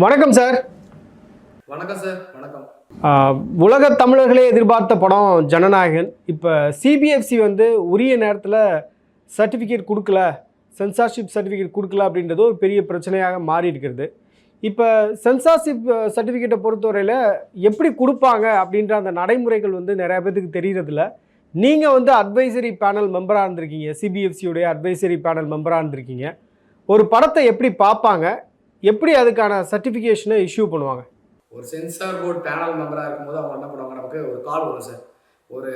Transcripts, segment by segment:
வணக்கம் சார். வணக்கம் சார். வணக்கம். உலக தமிழர்களே எதிர்பார்த்த படம் ஜனநாயகன். இப்போ சிபிஎஃப்சி உரிய நேரத்தில் சர்டிஃபிகேட் கொடுக்கல, சென்சார்ஷிப் சர்டிஃபிகேட் கொடுக்கல அப்படின்றது ஒரு பெரிய பிரச்சனையாக மாறி இருக்கிறது. இப்போ சென்சார்ஷிப் சர்டிஃபிகேட்டை பொறுத்தவரையில் எப்படி கொடுப்பாங்க அப்படின்ற அந்த நடைமுறைகள் நிறையா பேருக்கு தெரியறதில்ல. நீங்கள் அட்வைசரி பேனல் மெம்பராக இருந்திருக்கீங்க, சிபிஎஃப்சியுடைய அட்வைசரி பேனல் மெம்பராக இருந்திருக்கீங்க. ஒரு படத்தை எப்படி பார்ப்பாங்க, எப்படி அதுக்கான சர்டிஃபிகேஷனை இஷ்யூ பண்ணுவாங்க? ஒரு சென்சார் போர்டு பேனல் மெம்பராக இருக்கும்போது அவங்க என்ன பண்ணுவாங்க, நமக்கு ஒரு கால் வரும் சார். ஒரு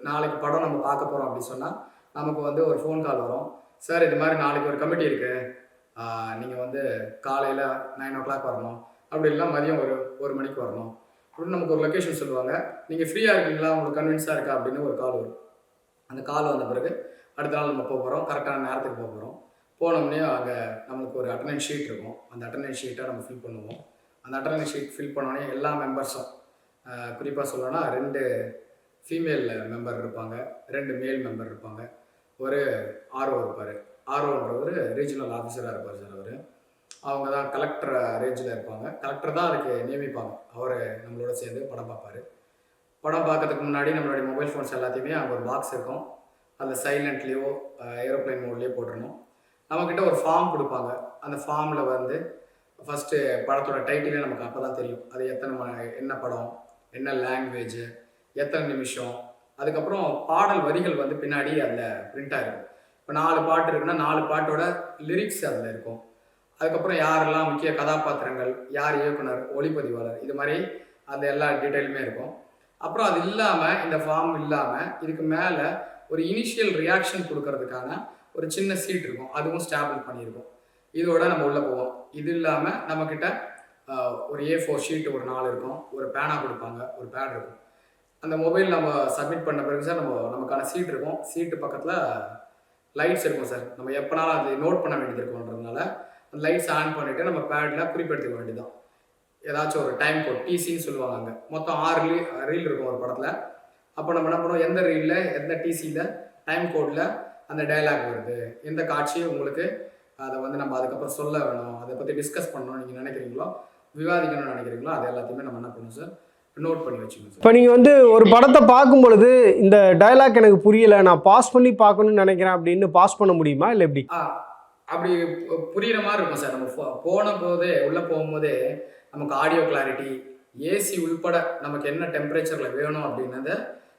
நாளைக்கு படம் நம்ம பார்க்க போகிறோம் அப்படின்னு சொன்னால் நமக்கு ஒரு ஃபோன் கால் வரும். சார் இது மாதிரி நாளைக்கு ஒரு கமிட்டி இருக்குது, நீங்கள் காலையில் 9 o'clock வரணும், அப்படி இல்லைனா மதியம் ஒரு மணிக்கு வரணும் அப்படின்னு நமக்கு ஒரு லொக்கேஷன் சொல்லுவாங்க. நீங்கள் ஃப்ரீயாக இருக்கீங்களா, உங்களுக்கு கன்வின்ஸாக இருக்கா அப்படின்னு ஒரு கால் வரும். அந்த கால் வந்த பிறகு அடுத்த நாள் நம்ம போக போகிறோம், கரெக்டான நேரத்துக்கு போக போகிறோம். போனோம்னே அங்கே நம்மளுக்கு ஒரு அட்டண்டன்ஸ் ஷீட் இருக்கும். அந்த அட்டண்டன்ஸ் ஷீட்டை நம்ம ஃபில் பண்ணுவோம். அந்த அட்டண்டன்ஸ் ஷீட் ஃபில் பண்ணோடனே எல்லா மெம்பர்ஸும், குறிப்பாக சொல்லணும்னா 2 ஃபீமேல் மெம்பர் இருப்பாங்க, 2 மேல் மெம்பர் இருப்பாங்க, ஒரு ஆர்ஓ இருப்பார். ஆர்ஓன்றவர் ரீஜனல் ஆஃபீஸராக இருப்பார் சார். அவங்க தான் கலெக்டர் ரேஞ்சில் இருப்பாங்க. கலெக்டர் தான் அதுக்கு நியமிப்பாங்க. அவர் நம்மளோட சேர்ந்து படம் பார்ப்பார். படம் பார்க்கறதுக்கு முன்னாடி நம்மளுடைய மொபைல் ஃபோன்ஸ் எல்லாத்தையுமே அங்கே ஒரு பாக்ஸ் இருக்கும், அதில் சைலண்ட்லேயோ ஏரோப்ளைன் மோட்லேயோ போட்டுடணும். நம்மக்கிட்ட ஒரு ஃபார்ம் கொடுப்பாங்க. அந்த ஃபார்மில் ஃபஸ்ட்டு படத்தோட டைட்டிலே நமக்கு அப்போ தான் தெரியும். அது என்ன படம், என்ன லாங்குவேஜ், எத்தனை நிமிஷம், அதுக்கப்புறம் பாடல் வரிகள் பின்னாடி அதில் பிரிண்ட் ஆகிருக்கும். இப்போ 4 பாட்டு இருக்குன்னா 4 பாட்டோட லிரிக்ஸ் அதில் இருக்கும். அதுக்கப்புறம் யாரெல்லாம் முக்கிய கதாபாத்திரங்கள், யார் இயக்குனர், ஒளிப்பதிவாளர், இது மாதிரி அந்த எல்லா டீட்டெயிலுமே இருக்கும். அப்புறம் அது இல்லாமல், இந்த ஃபார்ம் இல்லாமல் இதுக்கு மேலே ஒரு இனிஷியல் ரியாக்ஷன் கொடுக்கறதுக்கான ஒரு சின்ன சீட் இருக்கும், அதுவும் ஸ்டாம்பிள் பண்ணியிருக்கும். இதோட நம்ம உள்ளே போவோம். இது இல்லாமல் நம்மக்கிட்ட ஒரு A4 ஷீட்டு ஒரு 4 இருக்கும், ஒரு பேனா கொடுப்பாங்க, ஒரு பேட் இருக்கும். அந்த மொபைல் நம்ம சப்மிட் பண்ண பிறகு சார் நமக்கான சீட் இருக்கும். சீட்டு பக்கத்தில் லைட்ஸ் இருக்கும் சார். நம்ம எப்போனாலும் அது நோட் பண்ண வேண்டியது இருக்குன்றதுனால அந்த லைட்ஸ் ஆன் பண்ணிவிட்டு நம்ம பேடில் குறிப்பெடுத்துக்க வேண்டியதுதான். ஏதாச்சும் ஒரு டைம் கோட், டிசின்னு சொல்லுவாங்க. அங்கே மொத்தம் 6 ரீல் இருக்கும் ஒரு படத்தில். அப்போ நம்ம என்ன பண்ணுவோம், எந்த ரீலில் எந்த டிசியில் டைம் கோடில் அந்த டைலாக் வருது, எந்த காட்சி உங்களுக்கு அதை நம்ம அதுக்கப்புறம் சொல்ல வேணும், அதை பற்றி டிஸ்கஸ் பண்ணணும்னு நீங்கள் நினைக்கிறீங்களோ, விவாதிக்கணும்னு நினைக்கிறீங்களோ, அது எல்லாத்தையுமே நம்ம என்ன பண்ணுவோம் சார், நோட் பண்ணி வச்சுக்கணும் சார். இப்போ நீங்கள் ஒரு படத்தை பார்க்கும் பொழுது இந்த டைலாக் எனக்கு புரியலை, நான் பாஸ் பண்ணி பார்க்கணும்னு நினைக்கிறேன் அப்படின்னு பாஸ் பண்ண முடியுமா, இல்லை எப்படி? அப்படி புரிகிற மாதிரி இருக்கும் சார். நம்ம போன போதே, உள்ளே போகும்போதே நமக்கு ஆடியோ கிளாரிட்டி, ஏசி உள்பட நமக்கு என்ன டெம்பரேச்சரில் வேணும் அப்படின்னதை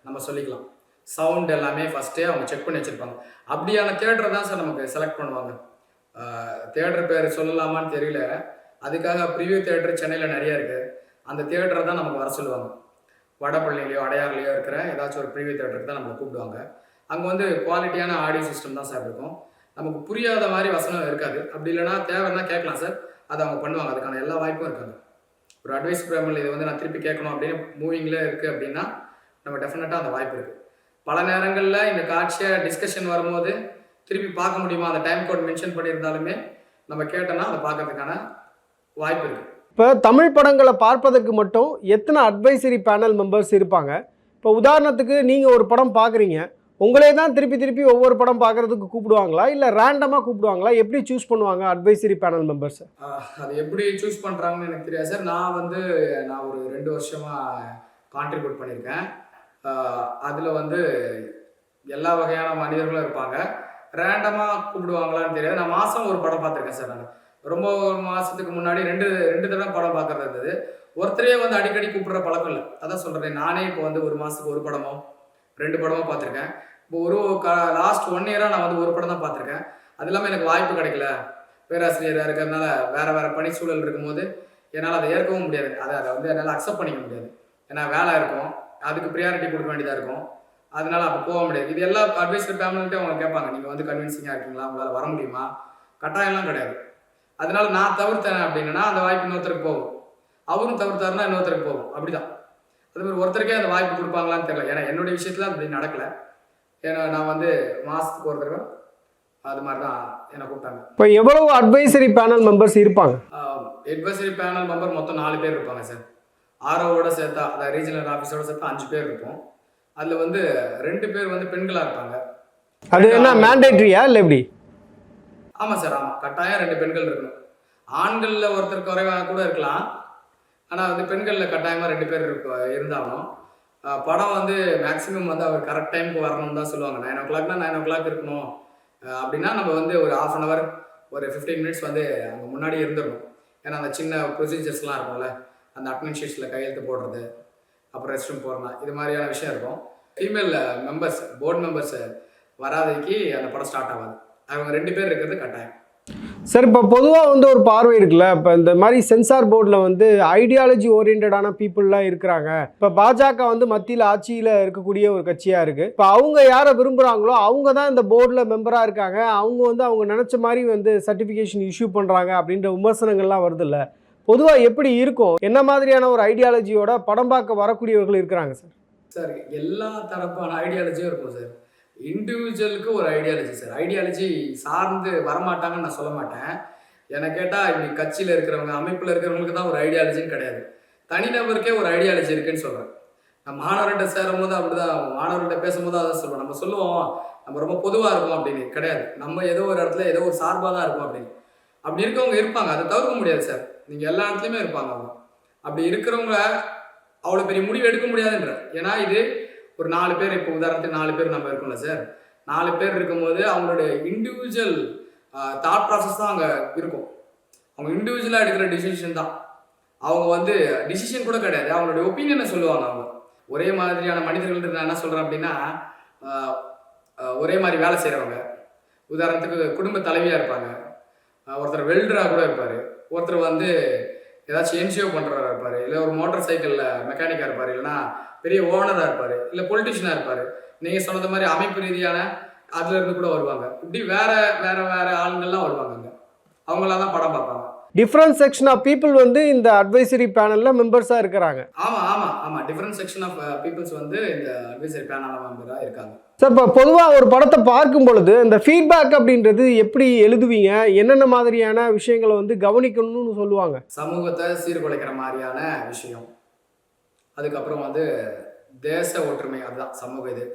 நம்ம சொல்லிக்கலாம். சவுண்ட் எல்லாமே ஃபஸ்ட்டே அவங்க செக் பண்ணி வச்சுருப்பாங்க. அப்படியான தியேட்டரை தான் சார் நமக்கு செலக்ட் பண்ணுவாங்க. தியேட்டர் பேர் சொல்லலாமான்னு தெரியல. அதுக்காக ப்ரிவியூ தியேட்டர் சென்னையில் நிறையா இருக்குது. அந்த தியேட்டரை தான் நமக்கு வர சொல்லுவாங்க. வடபழனிலையோ அடையாறுலையோ இருக்கிற ஏதாச்சும் ஒரு ப்ரிவியூ தியேட்டருக்கு தான் நம்மளை கூப்பிடுவாங்க. அங்கே குவாலிட்டியான ஆடியோ சிஸ்டம் தான் சார் இருக்கும். நமக்கு புரியாத மாதிரி வசனம் இருக்காது. அப்படி இல்லைனா தேவைன்னா கேட்கலாம் சார், அதை அவங்க பண்ணுவாங்க. அதுக்கான எல்லா வாய்ப்பும் இருக்காங்க. ஒரு அட்வைஸ் ப்ரோக்ராமில் இது நான் திருப்பி கேட்கணும் அப்படின்னு மூவிங்கில் இருக்குது அப்படின்னா நம்ம டெஃபினட்டாக அந்த வாய்ப்பு இருக்குது. பல நேரங்களில் இந்த காட்சியை டிஸ்கஷன் வரும்போது திருப்பி பார்க்க முடியுமா, அந்த டைம் கோட் மென்ஷன் பண்ணியிருந்தாலுமே நம்ம கேட்டோன்னா அதை பார்க்கறதுக்கான வாய்ப்பு இருக்குது. இப்போ தமிழ் படங்களை பார்ப்பதற்கு மட்டும் எத்தனை அட்வைசரி பேனல் மெம்பர்ஸ் இருப்பாங்க? இப்போ உதாரணத்துக்கு நீங்கள் ஒரு படம் பார்க்குறீங்க, உங்களே தான் திருப்பி திருப்பி ஒவ்வொரு படம் பார்க்குறதுக்கு கூப்பிடுவாங்களா, இல்லை ரேண்டமாக கூப்பிடுவாங்களா? எப்படி சூஸ் பண்ணுவாங்க அட்வைசரி பேனல் மெம்பர்ஸ்? அது எப்படி சூஸ் பண்ணுறாங்கன்னு எனக்கு தெரியாது சார். நான் ஒரு 2 வருஷமாக கான்ட்ரிபியூட் பண்ணியிருக்கேன். அதில் எல்லா வகையான மனிதர்களும் இருப்பாங்க. ரேண்டமாக கூப்பிடுவாங்களான்னு தெரியாது. நான் மாதம் ஒரு படம் பார்த்துருக்கேன் சார். நான் ரொம்ப ஒரு மாதத்துக்கு முன்னாடி 2 தடவை படம் பார்க்குறது இருந்தது. ஒருத்தரே அடிக்கடி கூப்பிடுற பழக்கம் இல்லை. அதான் சொல்கிறேன், நானே இப்போ ஒரு மாதத்துக்கு 1 படமோ 2 படமோ பார்த்துருக்கேன். இப்போ லாஸ்ட் 1 இயராக நான் ஒரு படம் தான் பார்த்துருக்கேன். அது இல்லாமல் எனக்கு வாய்ப்பு கிடைக்கல, பேராசிரியராக இருக்கிறதுனால வேறு பணி சூழல் இருக்கும்போது என்னால் அதை ஏற்கவும் முடியாது. அதை என்னால் அக்செப்ட் பண்ணிக்க முடியாது. ஏன்னா வேலை இருக்கும், அதுக்கு ப்ரியாரிட்டி கொடுக்க வேண்டியதாக இருக்கும். அதனால அப்போ போக முடியாது. இது எல்லா அட்வைசர் ஃபேமிலிகிட்டே அவங்க கேட்பாங்க, நீங்கள் கன்வின்சிங்காக இருக்கீங்களா, உங்களால் வர முடியுமா? கட்டாயம்லாம் கிடையாது. அதனால நான் தவிர்த்தேன் அப்படின்னா அந்த வாய்ப்பு இன்னொருத்தருக்கு போகும், அவரும் தவிர்த்தாருன்னா இன்னொருத்தருக்கு போகும். அப்படிதான். அது மாதிரி ஒருத்தருக்கே அந்த வாய்ப்பு கொடுப்பாங்களான்னு தெரியல. ஏன்னா என்னுடைய விஷயத்துல அப்படி நடக்கலை. ஏன்னா நான் மாதத்துக்கு ஒரு தடவை அது மாதிரி தான் என்னை கூப்பிட்டாங்க. இப்போ எவ்வளவு அட்வைசரி பேனல் மெம்பர்ஸ் இருப்பாங்க? அட்வைசரி பேனல் மெம்பர் மொத்தம் 4 பேர் இருப்பாங்க சார். ஆர்ஓவோட சேர்த்தா, அதாவது ரீஜனல் ஆஃபீஸரோட சேர்த்தா 5 பேர் இருக்கும். அதில் 2 பேர் பெண்களாக இருப்பாங்க. அது என்ன மேண்டேட்ரியா இல்லை எப்படி? ஆமாம் சார், ஆமாம், கட்டாயம் 2 பெண்கள் இருக்கணும். ஆண்களில் ஒருத்தர் குறைவாக கூட இருக்கலாம், ஆனால் வந்து பெண்களில் கட்டாயமாக 2 பேர் இருந்தாலும் படம் வந்து மேக்ஸிமம் வந்து அவர் கரெக்ட் டைமுக்கு வரணும்னு தான் சொல்லுவாங்க. 9:00னா 9:00 இருக்கணும் அப்படின்னா நம்ம வந்து ஒரு 1/2 hour ஒரு 15 மினிட்ஸ் வந்து அங்கே முன்னாடி இருந்துடணும். ஏன்னா அந்த சின்ன ப்ரொசீஜர்ஸ்லாம் இருக்கும்ல, அந்த அட்டெண்டன்ஸ் ஷீட்ஸில் கையெழுத்து போடுறது, அப்புறம் ரெஸ்ட் ரூம் போகிறலாம், இது மாதிரியான விஷயம் இருக்கும். ஃபீமேல் மெம்பர்ஸ் போர்டு மெம்பர்ஸ் வராதைக்கு அந்த படம் ஸ்டார்ட் ஆகாது. அவங்க 2 பேர் இருக்கிறது கட்டாயம். சார் இப்போ பொதுவாக வந்து ஒரு பார்வை இருக்குல்ல, இப்போ இந்த மாதிரி சென்சார் போர்டில் வந்து ஐடியாலஜி ஓரியன்டான பீப்புளெலாம் இருக்கிறாங்க. இப்போ பாஜக வந்து மத்தியில் ஆட்சியில் இருக்கக்கூடிய ஒரு கட்சியாக இருக்குது. இப்போ அவங்க யாரை விரும்புகிறாங்களோ அவங்க தான் இந்த போர்டில் மெம்பராக இருக்காங்க. அவங்க வந்து அவங்க நினச்ச மாதிரி வந்து சர்டிஃபிகேஷன் இஷ்யூ பண்ணுறாங்க அப்படின்ற விமர்சனங்கள்லாம் வருதில்ல. பொதுவாக எப்படி இருக்கும்? என்ன மாதிரியான ஒரு ஐடியாலஜியோட படம் பார்க்க வரக்கூடியவர்கள் இருக்கிறாங்க சார்? சார் எல்லா தரப்பான ஐடியாலஜியும் இருக்கும் சார். இண்டிவிஜுவலுக்கு ஒரு ஐடியாலஜி சார். ஐடியாலஜி சார்ந்து வரமாட்டாங்கன்னு நான் சொல்ல மாட்டேன். என்னை கேட்டால் இப்படி கட்சியில் இருக்கிறவங்க, அமைப்பில் இருக்கிறவங்களுக்கு தான் ஒரு ஐடியாலஜின்னு கிடையாது. தனிநபருக்கே ஒரு ஐடியாலஜி இருக்குன்னு சொல்கிறேன். நான் மாணவர்கிட்ட சேரும்போது அப்படிதான், மாணவர்கிட்ட பேசும்போது அதான் சொல்லுவோம். நம்ம சொல்லுவோம் நம்ம ரொம்ப பொதுவாக இருக்கும் அப்படின்னு. கிடையாது, நம்ம ஏதோ ஒரு இடத்துல ஏதோ ஒரு சார்பாக தான் இருக்கும் அப்படின்னு. அப்படி இருக்கவங்க இருப்பாங்க, அதை தவிர்க்க முடியாது சார். நீங்கள் எல்லா இடத்துலையுமே இருப்பாங்க அவங்க. அப்படி இருக்கிறவங்க அவ்வளோ பெரிய முடிவு எடுக்க முடியாதுன்ற. ஏன்னா இது ஒரு 4 பேர், இப்போ உதாரணத்துக்கு 4 பேர் நம்ம இருக்கோம்ல சார். 4 பேர் இருக்கும்போது அவங்களுடைய இண்டிவிஜுவல் தாட் ப்ராசஸ் தான் அங்கே இருக்கும். அவங்க இண்டிவிஜுவலாக எடுக்கிற டிசிஷன் தான். அவங்க வந்து டிசிஷன் கூட கிடையாது, அவங்களுடைய ஒப்பீனியனை சொல்லுவாங்க. அவங்க ஒரே மாதிரியான மனிதர்கள். நான் என்ன சொல்கிறேன் அப்படின்னா, ஒரே மாதிரி வேலை செய்கிறவங்க, உதாரணத்துக்கு குடும்ப தலைவியாக இருப்பாங்க, ஒருத்தர் வெல்டராக கூட இருப்பார், ஒருத்தர் வந்து ஏதாச்சும் என்ஜிஓ பண்ணுறவராக இருப்பார், இல்லை ஒரு மோட்டார் சைக்கிளில் மெக்கானிக்காக இருப்பார், இல்லைனா பெரிய ஓனராக இருப்பார், இல்லை பொலிட்டிஷியனாக இருப்பார். நீங்கள் சொன்னது மாதிரி அமைப்பு ரீதியான அதுலேருந்து கூட வருவாங்க. இப்படி வேறு வேறு வேறு ஆளுங்கள்லாம் வருவாங்க. அங்கே அவங்களாம் தான் படம் பார்ப்பாங்க. டிஃப்ரெண்ட் செக்ஷன் ஆஃப் பீப்புள் வந்து இந்த அட்வைசரி பேனலில் மெம்பர்ஸாக இருக்கிறாங்க. ஆமாம் டிஃப்ரெண்ட் செக்ஷன் ஆஃப் பீப்புள்ஸ் வந்து இந்த அட்வைசரி பேனலில் மெம்பராக இருக்காங்க. சார் இப்போ பொதுவாக ஒரு படத்தை பார்க்கும் பொழுது இந்த ஃபீட்பேக் அப்படின்றது எப்படி எழுதுவீங்க? என்னென்ன மாதிரியான விஷயங்களை வந்து கவனிக்கணும்னு சொல்லுவாங்க? சமூகத்தை சீர்குலைக்கிற மாதிரியான விஷயம், அதுக்கப்புறம் வந்து தேச ஒற்றுமை, அதுதான் சமூக இது.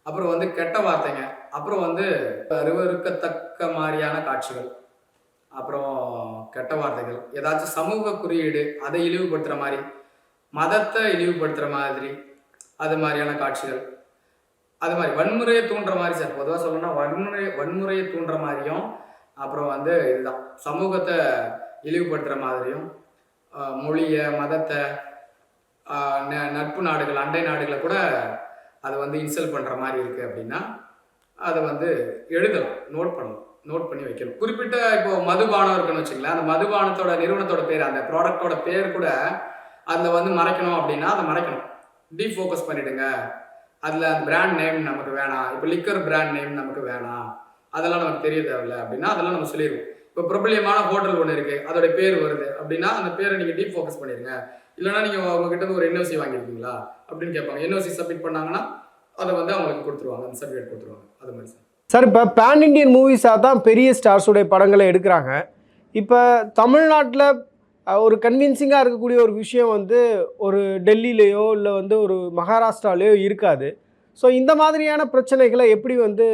அப்புறம் வந்து கெட்ட வார்த்தைங்க, அப்புறம் வந்து அருவருக்கத்தக்க மாதிரியான காட்சிகள், அப்புறம் கெட்ட வார்த்தைகள், ஏதாச்சும் சமூக குறியீடு அதை இழிவுபடுத்துகிற மாதிரி, மதத்தை இழிவுபடுத்துகிற மாதிரி, அது மாதிரியான காட்சிகள், அது மாதிரி வன்முறையை தூண்டுற மாதிரி சார். பொதுவாக சொல்லணும்னா வன்முறையை தூண்டுற மாதிரியும், அப்புறம் வந்து இதுதான் சமூகத்தை இழிவுபடுத்துகிற மாதிரியும், மொழியை, மதத்தை, நட்பு நாடுகள், அண்டை நாடுகளை கூட அதை வந்து இன்சல்ட் பண்ணுற மாதிரி இருக்குது அப்படின்னா அதை வந்து எழுதலாம், நோட் பண்ணி வைக்கணும். குறிப்பிட்ட இப்போ மதுபானம் இருக்குன்னு வச்சுங்களேன், அந்த மதுபானத்தோட நிறுவனத்தோட பேர், அந்த ப்ராடக்டோட பேர் கூட அதில் வந்து மறைக்கணும் அப்படின்னா அதை மறைக்கணும். டீஃபோக்கஸ் பண்ணிவிடுங்க, அதில் அந்த பிராண்ட் நேம் நமக்கு வேணாம், இப்போ லிக்கர் பிராண்ட் நேம் நமக்கு வேணாம், அதெல்லாம் நமக்கு தெரிய தேவையில்லை அப்படின்னா அதெல்லாம் நம்ம சொல்லிடுவோம். இப்போ பிரபலியமான ஹோட்டல் ஒன்று இருக்குது, அதோட பேர் வருது அப்படின்னா அந்த பேரை நீங்கள் டீஃபோக்கஸ் பண்ணிடுங்க. இல்லைனா நீங்கள் அவங்ககிட்ட ஒரு என்ஓசி வாங்கியிருக்கீங்களா அப்படின்னு கேட்பாங்க. என்ஓசி சப்மிட் பண்ணாங்கன்னா அதை வந்து அவங்களுக்கு கொடுத்துருவாங்க, அந்த சர்டிஃபிகேட் கொடுத்துருவாங்க. அது மாதிரி சார். சார் இப்போ பேன் இண்டியன் மூவிஸாக தான் பெரிய ஸ்டார்ஸுடைய படங்களை எடுக்கிறாங்க. இப்போ தமிழ்நாட்டில் ஒரு கன்வின்சிங்காக இருக்கக்கூடிய ஒரு விஷயம் வந்து ஒரு டெல்லியிலையோ இல்லை வந்து ஒரு மகாராஷ்டிராலேயோ இருக்காது. ஸோ இந்த மாதிரியான பிரச்சனைகளை எப்படி வந்து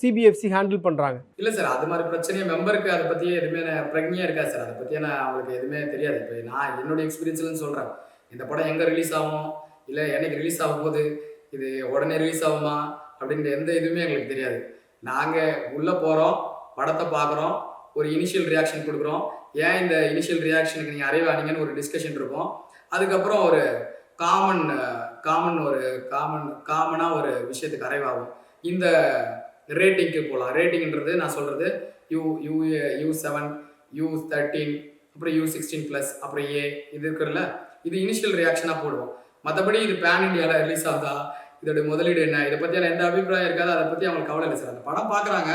சிபிஎஃப்சி ஹேண்டில் பண்ணுறாங்க? இல்லை சார், அது மாதிரி பிரச்சனையை மெம்பருக்கு அதை பற்றியே எதுவுமே பிரஜையாக இருக்காது சார். அதை பற்றியே அவங்களுக்கு எதுவுமே தெரியாது. இப்போ நான் என்னுடைய எக்ஸ்பீரியன்ஸ்லன்னு சொல்கிறேன். இந்த படம் எங்கே ரிலீஸ் ஆகும், இல்லை என்னைக்கு ரிலீஸ் ஆகும் போது, இது உடனே ரிலீஸ் ஆகுமா அப்படின்ற எந்த இதுவுமே எங்களுக்கு தெரியாது. நாங்கள் உள்ளே போகிறோம், படத்தை பார்க்குறோம், ஒரு இனிஷியல் ரியாக்ஷன் கொடுக்குறோம். ஏன் இந்த இனிஷியல் ரியாக்ஷனுக்கு நீங்கள் அரைவ் ஆனீங்கன்னு ஒரு டிஸ்கஷன் இருக்கும். அதுக்கப்புறம் ஒரு காமனாக ஒரு விஷயத்துக்கு அரைவ் ஆகும். இந்த ரேட்டிங்க்கு போகலாம். ரேட்டிங்கிறது நான் சொல்கிறது U7, U13, அப்புறம் U16+, அப்புறம் A இது இருக்குல்ல, இது இனிஷியல் ரியாக்ஷனாக போடுவோம். மற்றபடி இது பேன் இண்டியாவில் ரிலீஸ் ஆகுதா, இதோட முதலீடு என்ன, இதை பற்றியான எந்த அபிப்பிராயம் இருக்காது. அதை பற்றி அவங்களுக்கு கவலை இல்லை சார். அந்த படம் பார்க்குறாங்க,